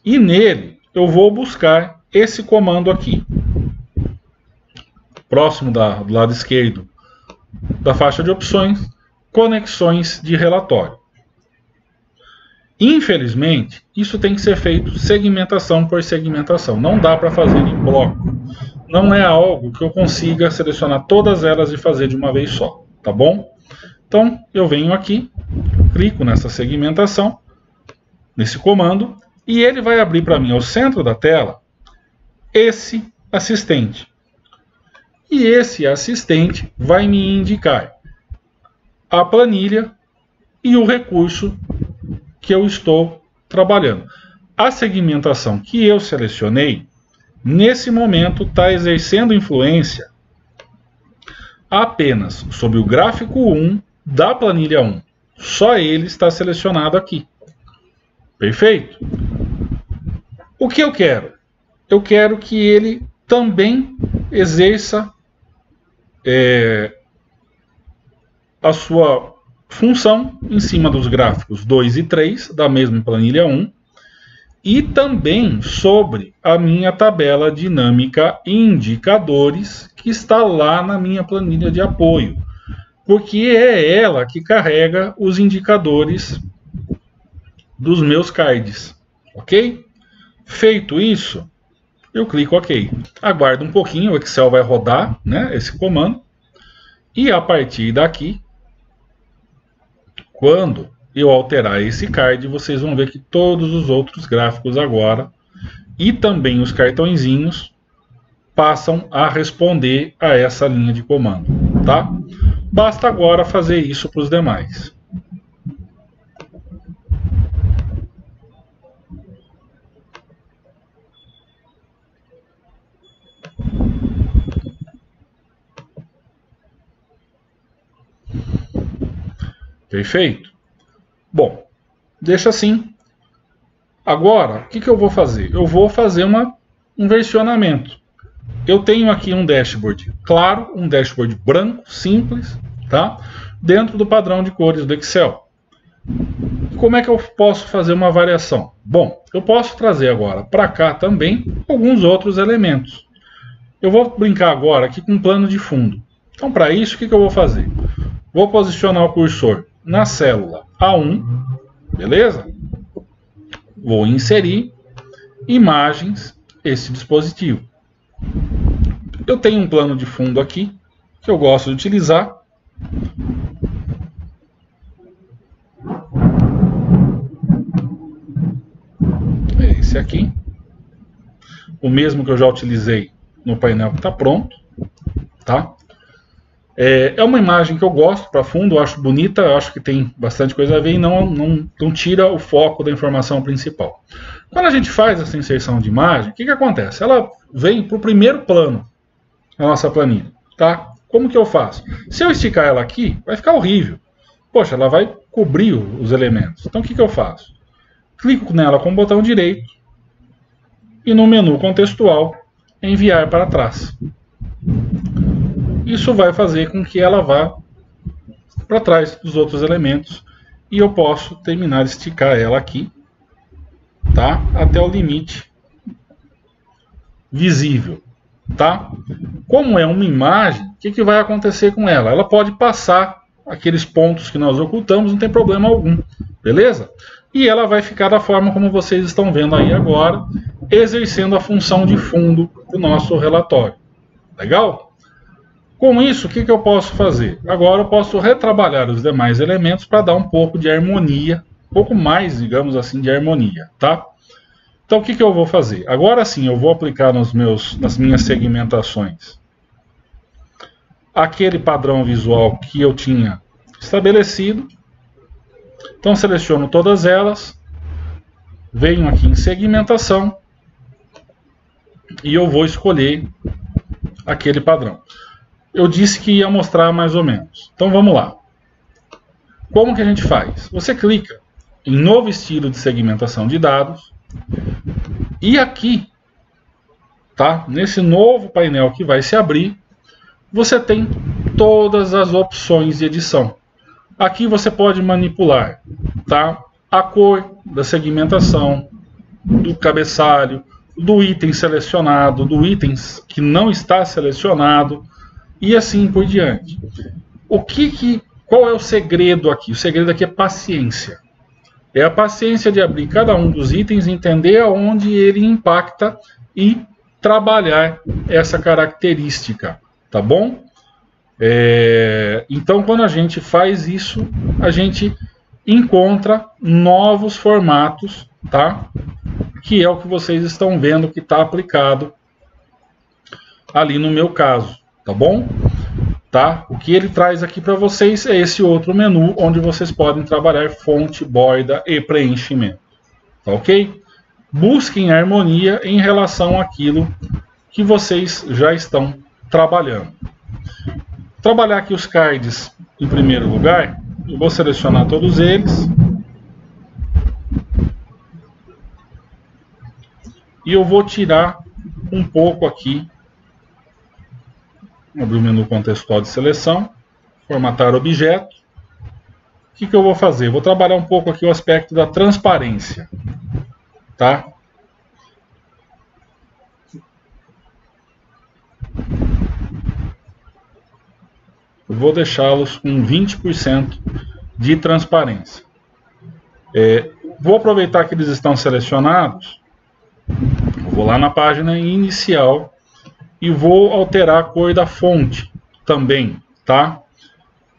e nele eu vou buscar esse comando aqui, próximo do lado esquerdo da faixa de opções, conexões de relatório. Infelizmente, isso tem que ser feito segmentação por segmentação. Não dá para fazer em bloco. Não é algo que eu consiga selecionar todas elas e fazer de uma vez só, tá bom? Então, eu venho aqui, clico nessa segmentação, nesse comando, e ele vai abrir para mim, ao centro da tela, esse assistente. E esse assistente vai me indicar a planilha e o recurso que eu estou trabalhando. A segmentação que eu selecionei, nesse momento, está exercendo influência apenas sobre o gráfico 1 da planilha 1. Só ele está selecionado aqui. Perfeito? O que eu quero? Eu quero que ele também exerça a sua função em cima dos gráficos 2 e 3 da mesma planilha 1 e também sobre a minha tabela dinâmica indicadores que está lá na minha planilha de apoio, porque é ela que carrega os indicadores dos meus cards, ok? Feito isso, eu clico OK. Aguardo um pouquinho, o Excel vai rodar, né, esse comando, e a partir daqui, quando eu alterar esse card, vocês vão ver que todos os outros gráficos agora, e também os cartõezinhos, passam a responder a essa linha de comando, tá? Basta agora fazer isso para os demais. Perfeito? Bom, deixa assim. Agora, o que eu vou fazer? Eu vou fazer um versionamento. Eu tenho aqui um dashboard claro, um dashboard branco, simples, tá? dentro do padrão de cores do Excel. Como é que eu posso fazer uma variação? Bom, eu posso trazer agora para cá também alguns outros elementos. Eu vou brincar agora aqui com um plano de fundo. Então, para isso, o que eu vou fazer? Vou posicionar o cursor na célula A1, beleza? Vou inserir imagens, esse dispositivo. Eu tenho um plano de fundo aqui, que eu gosto de utilizar. É esse aqui. O mesmo que eu já utilizei no painel que está pronto. Tá? É uma imagem que eu gosto para fundo, eu acho bonita, eu acho que tem bastante coisa a ver e não tira o foco da informação principal. Quando a gente faz essa inserção de imagem, o que acontece? Ela vem para o primeiro plano na nossa planilha. Tá? Como que eu faço? Se eu esticar ela aqui, vai ficar horrível. Poxa, ela vai cobrir os elementos. Então o que eu faço? Clico nela com o botão direito e no menu contextual, enviar para trás. Isso vai fazer com que ela vá para trás dos outros elementos e eu posso terminar de esticar ela aqui, tá? Até o limite visível, tá? Como é uma imagem, o que vai acontecer com ela? Ela pode passar aqueles pontos que nós ocultamos, não tem problema algum, beleza? E ela vai ficar da forma como vocês estão vendo aí agora, exercendo a função de fundo do nosso relatório. Legal? Com isso, o que eu posso fazer? Agora eu posso retrabalhar os demais elementos para dar um pouco de harmonia, um pouco mais, digamos assim, de harmonia, tá? Então o que eu vou fazer? Agora sim, eu vou aplicar nas minhas segmentações aquele padrão visual que eu tinha estabelecido. Então seleciono todas elas, venho aqui em segmentação e eu vou escolher aquele padrão. Eu disse que ia mostrar mais ou menos. Então vamos lá. Como que a gente faz? Você clica em novo estilo de segmentação de dados e aqui, tá? Nesse novo painel que vai se abrir, você tem todas as opções de edição. Aqui você pode manipular, tá? A cor da segmentação, do cabeçalho, do item selecionado, do item que não está selecionado e assim por diante. Qual é o segredo aqui? O segredo aqui é paciência. É a paciência de abrir cada um dos itens, entender aonde ele impacta e trabalhar essa característica, tá bom? Então, quando a gente faz isso, a gente encontra novos formatos, tá? Que é o que vocês estão vendo que está aplicado ali no meu caso, tá bom? Tá? O que ele traz aqui para vocês é esse outro menu, onde vocês podem trabalhar fonte, borda e preenchimento, tá ok? Busquem harmonia em relação àquilo que vocês já estão trabalhando. Trabalhar aqui os cards em primeiro lugar, eu vou selecionar todos eles. E eu vou tirar um pouco aqui, abrir o menu contextual de seleção, formatar objeto. O que eu vou fazer? Eu vou trabalhar um pouco aqui o aspecto da transparência, tá? Eu vou deixá-los com 20% de transparência. Vou aproveitar que eles estão selecionados. Vou lá na página inicial e vou alterar a cor da fonte também, tá?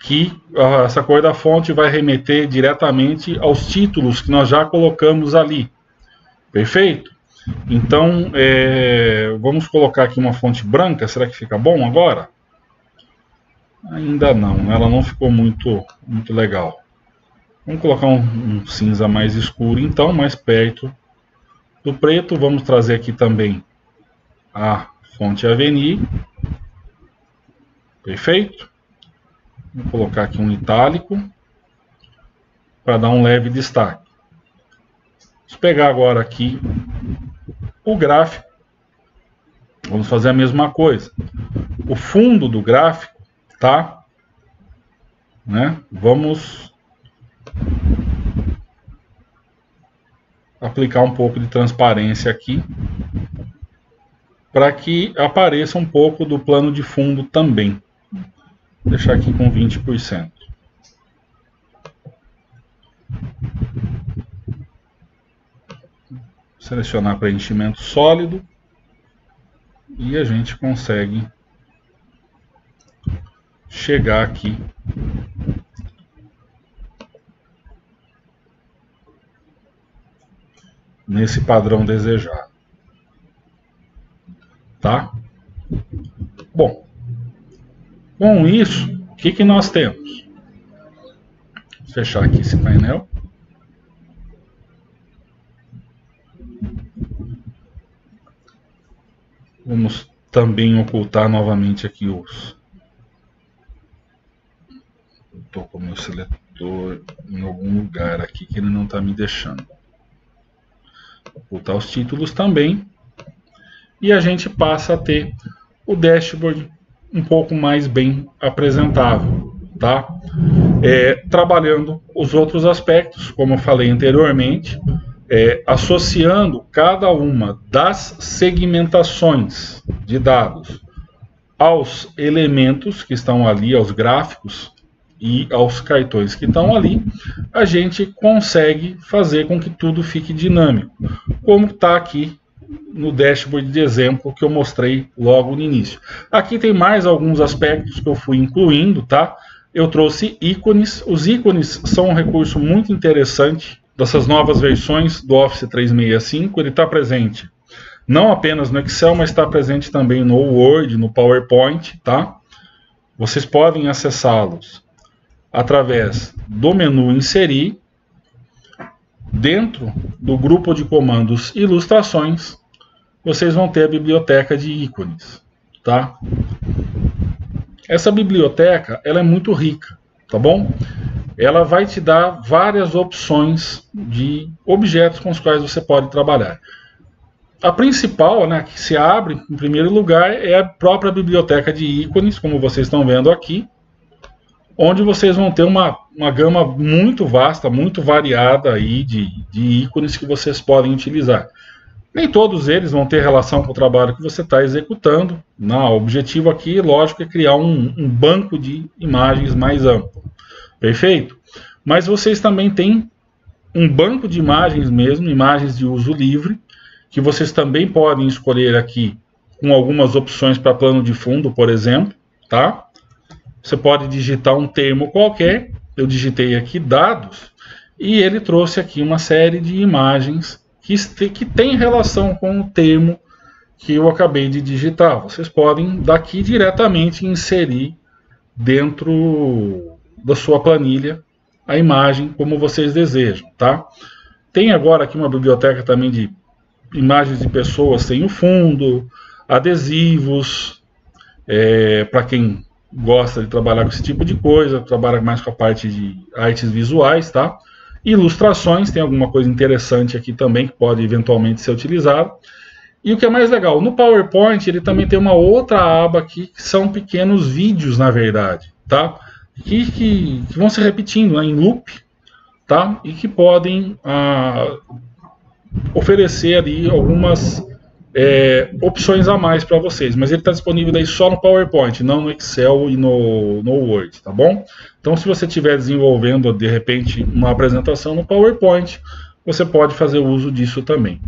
Que essa cor da fonte vai remeter diretamente aos títulos que nós já colocamos ali. Perfeito? Então, vamos colocar aqui uma fonte branca. Será que fica bom agora? Ainda não, ela não ficou muito legal. Vamos colocar um cinza mais escuro, então, mais perto do preto. Vamos trazer aqui também a fonte Avenir. Perfeito. Vou colocar aqui um itálico para dar um leve destaque. Vamos pegar agora aqui o gráfico. Vamos fazer a mesma coisa. O fundo do gráfico, tá? né? Vamos aplicar um pouco de transparência aqui, para que apareça um pouco do plano de fundo também. Vou deixar aqui com 20%. Selecionar preenchimento sólido e a gente consegue chegar aqui nesse padrão desejado, tá? Bom, com isso, o que nós temos? Vou fechar aqui esse painel. Vamos também ocultar novamente aqui os... Estou com o meu seletor em algum lugar aqui que ele não está me deixando. Ocultar os títulos também. E a gente passa a ter o dashboard um pouco mais bem apresentável, tá? Trabalhando os outros aspectos, como eu falei anteriormente, associando cada uma das segmentações de dados aos elementos que estão ali, aos gráficos e aos cartões que estão ali, a gente consegue fazer com que tudo fique dinâmico, como está aqui no dashboard de exemplo que eu mostrei logo no início. Aqui tem mais alguns aspectos que eu fui incluindo, tá? Eu trouxe ícones. Os ícones são um recurso muito interessante dessas novas versões do Office 365. Ele está presente não apenas no Excel, mas está presente também no Word, no PowerPoint, tá? Vocês podem acessá-los através do menu Inserir, dentro do grupo de comandos Ilustrações, vocês vão ter a biblioteca de ícones, tá? Essa biblioteca, ela é muito rica, tá bom? Ela vai te dar várias opções de objetos com os quais você pode trabalhar. A principal, né, que se abre em primeiro lugar, é a própria biblioteca de ícones, como vocês estão vendo aqui, onde vocês vão ter uma gama muito vasta, muito variada aí de ícones que vocês podem utilizar. Nem todos eles vão ter relação com o trabalho que você está executando. O objetivo aqui, lógico, é criar um banco de imagens mais amplo. Perfeito? Mas vocês também têm um banco de imagens mesmo, imagens de uso livre, que vocês também podem escolher aqui com algumas opções para plano de fundo, por exemplo, tá? Você pode digitar um termo qualquer. Eu digitei aqui dados e ele trouxe aqui uma série de imagens que tem relação com o termo que eu acabei de digitar. Vocês podem daqui diretamente inserir dentro da sua planilha a imagem como vocês desejam, tá? Tem agora aqui uma biblioteca também de imagens de pessoas sem o fundo, adesivos, para quem gosta de trabalhar com esse tipo de coisa, trabalha mais com a parte de artes visuais, tá? Ilustrações, tem alguma coisa interessante aqui também que pode eventualmente ser utilizado. E o que é mais legal, no PowerPoint ele também tem uma outra aba aqui, que são pequenos vídeos, na verdade, tá? Que vão se repetindo, né, em loop, tá? E que podem oferecer ali algumas opções a mais para vocês, mas ele está disponível daí só no PowerPoint, não no Excel e no Word, tá bom? Então, se você estiver desenvolvendo, de repente, uma apresentação no PowerPoint, você pode fazer uso disso também.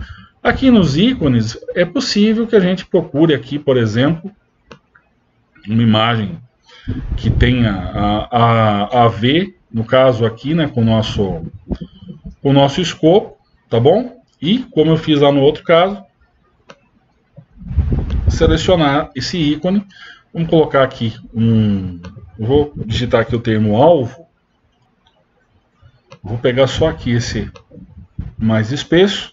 Aqui nos ícones, é possível que a gente procure aqui, por exemplo, uma imagem que tenha a ver, no caso aqui, né, com o nosso escopo, tá bom? E, como eu fiz lá no outro caso, selecionar esse ícone. Vamos colocar aqui vou digitar aqui o termo alvo. Vou pegar só aqui esse mais espesso.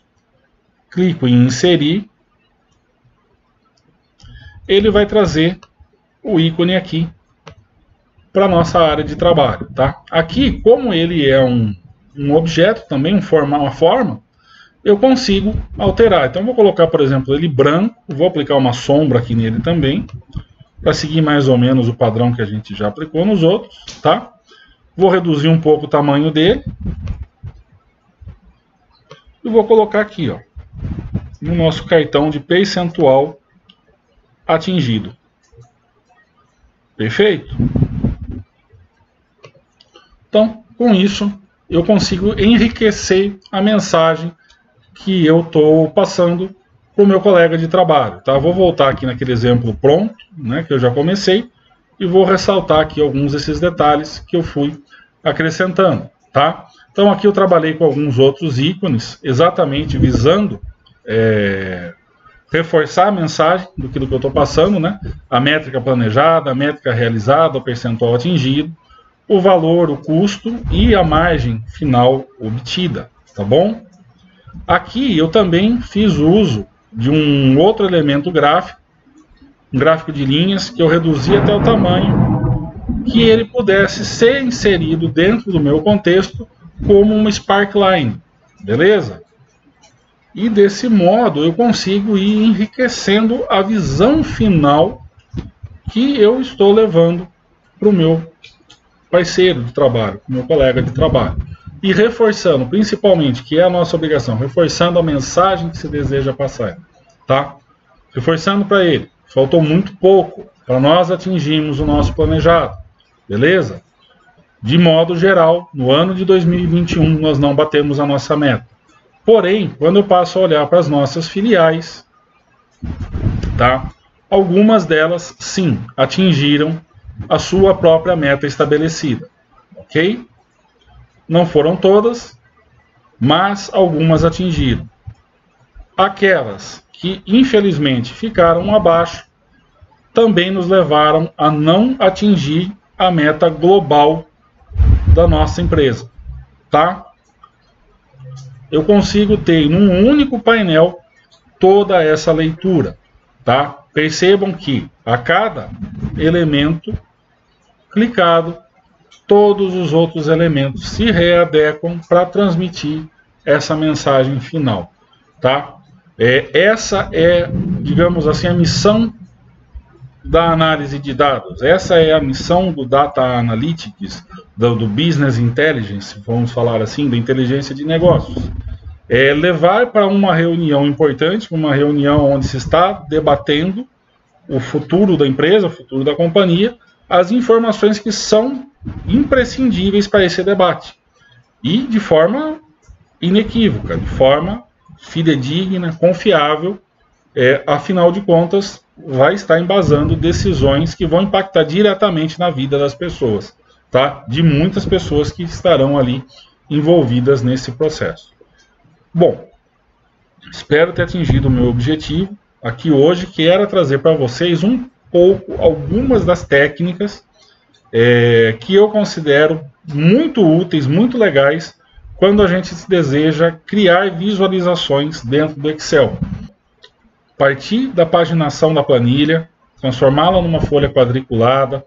Clico em inserir. Ele vai trazer o ícone aqui para a nossa área de trabalho, tá? Aqui, como ele é um objeto também, uma forma, eu consigo alterar. Então, vou colocar, por exemplo, ele branco. Vou aplicar uma sombra aqui nele também, para seguir mais ou menos o padrão que a gente já aplicou nos outros, tá? Vou reduzir um pouco o tamanho dele. E vou colocar aqui, ó, no nosso cartão de percentual atingido. Perfeito? Então, com isso, eu consigo enriquecer a mensagem que eu estou passando para o meu colega de trabalho. Tá? Vou voltar aqui naquele exemplo pronto, né, que eu já comecei, e vou ressaltar aqui alguns desses detalhes que eu fui acrescentando. Tá? Então aqui eu trabalhei com alguns outros ícones, exatamente visando reforçar a mensagem do que eu estou passando, né? A métrica planejada, a métrica realizada, o percentual atingido, o valor, o custo e a margem final obtida, tá bom? Aqui eu também fiz uso de um outro elemento gráfico, um gráfico de linhas, que eu reduzi até o tamanho que ele pudesse ser inserido dentro do meu contexto como uma sparkline, beleza? E desse modo eu consigo ir enriquecendo a visão final que eu estou levando para o meu parceiro de trabalho, para o meu colega de trabalho. E reforçando, principalmente, que é a nossa obrigação, reforçando a mensagem que se deseja passar. Tá? Reforçando para ele, faltou muito pouco para nós atingirmos o nosso planejado. Beleza? De modo geral, no ano de 2021, nós não batemos a nossa meta. Porém, quando eu passo a olhar para as nossas filiais, tá? Algumas delas, sim, atingiram a sua própria meta estabelecida. Ok? Não foram todas, mas algumas atingiram. Aquelas que, infelizmente, ficaram abaixo, também nos levaram a não atingir a meta global da nossa empresa. Tá? Eu consigo ter num único painel toda essa leitura, tá? Percebam que a cada elemento clicado, todos os outros elementos se readequam para transmitir essa mensagem final, tá? Essa é, digamos assim, a missão da análise de dados. Essa é a missão do Data Analytics, do Business Intelligence, vamos falar assim, da inteligência de negócios. É levar para uma reunião importante, uma reunião onde se está debatendo o futuro da empresa, o futuro da companhia, as informações que são imprescindíveis para esse debate. E de forma inequívoca, de forma fidedigna, confiável, afinal de contas, vai estar embasando decisões que vão impactar diretamente na vida das pessoas, tá? De muitas pessoas que estarão ali envolvidas nesse processo. Bom, espero ter atingido o meu objetivo aqui hoje, que era trazer para vocês algumas das técnicas que eu considero muito úteis, muito legais, quando a gente deseja criar visualizações dentro do Excel. Partir da paginação da planilha, transformá-la numa folha quadriculada,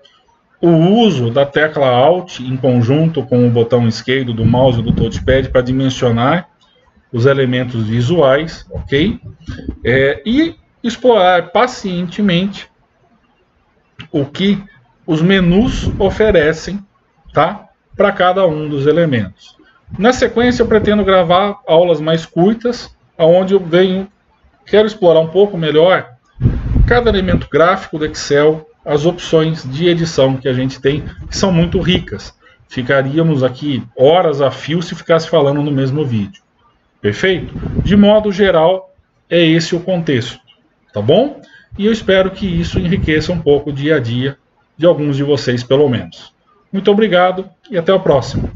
o uso da tecla Alt em conjunto com o botão esquerdo do mouse e do touchpad para dimensionar os elementos visuais, ok? E explorar pacientemente o que os menus oferecem, tá? Para cada um dos elementos. Na sequência, eu pretendo gravar aulas mais curtas, onde eu quero explorar um pouco melhor cada elemento gráfico do Excel, as opções de edição que a gente tem, que são muito ricas. Ficaríamos aqui horas a fio se ficasse falando no mesmo vídeo. Perfeito? De modo geral, é esse o contexto, tá bom? E eu espero que isso enriqueça um pouco o dia a dia de alguns de vocês, pelo menos. Muito obrigado e até o próximo.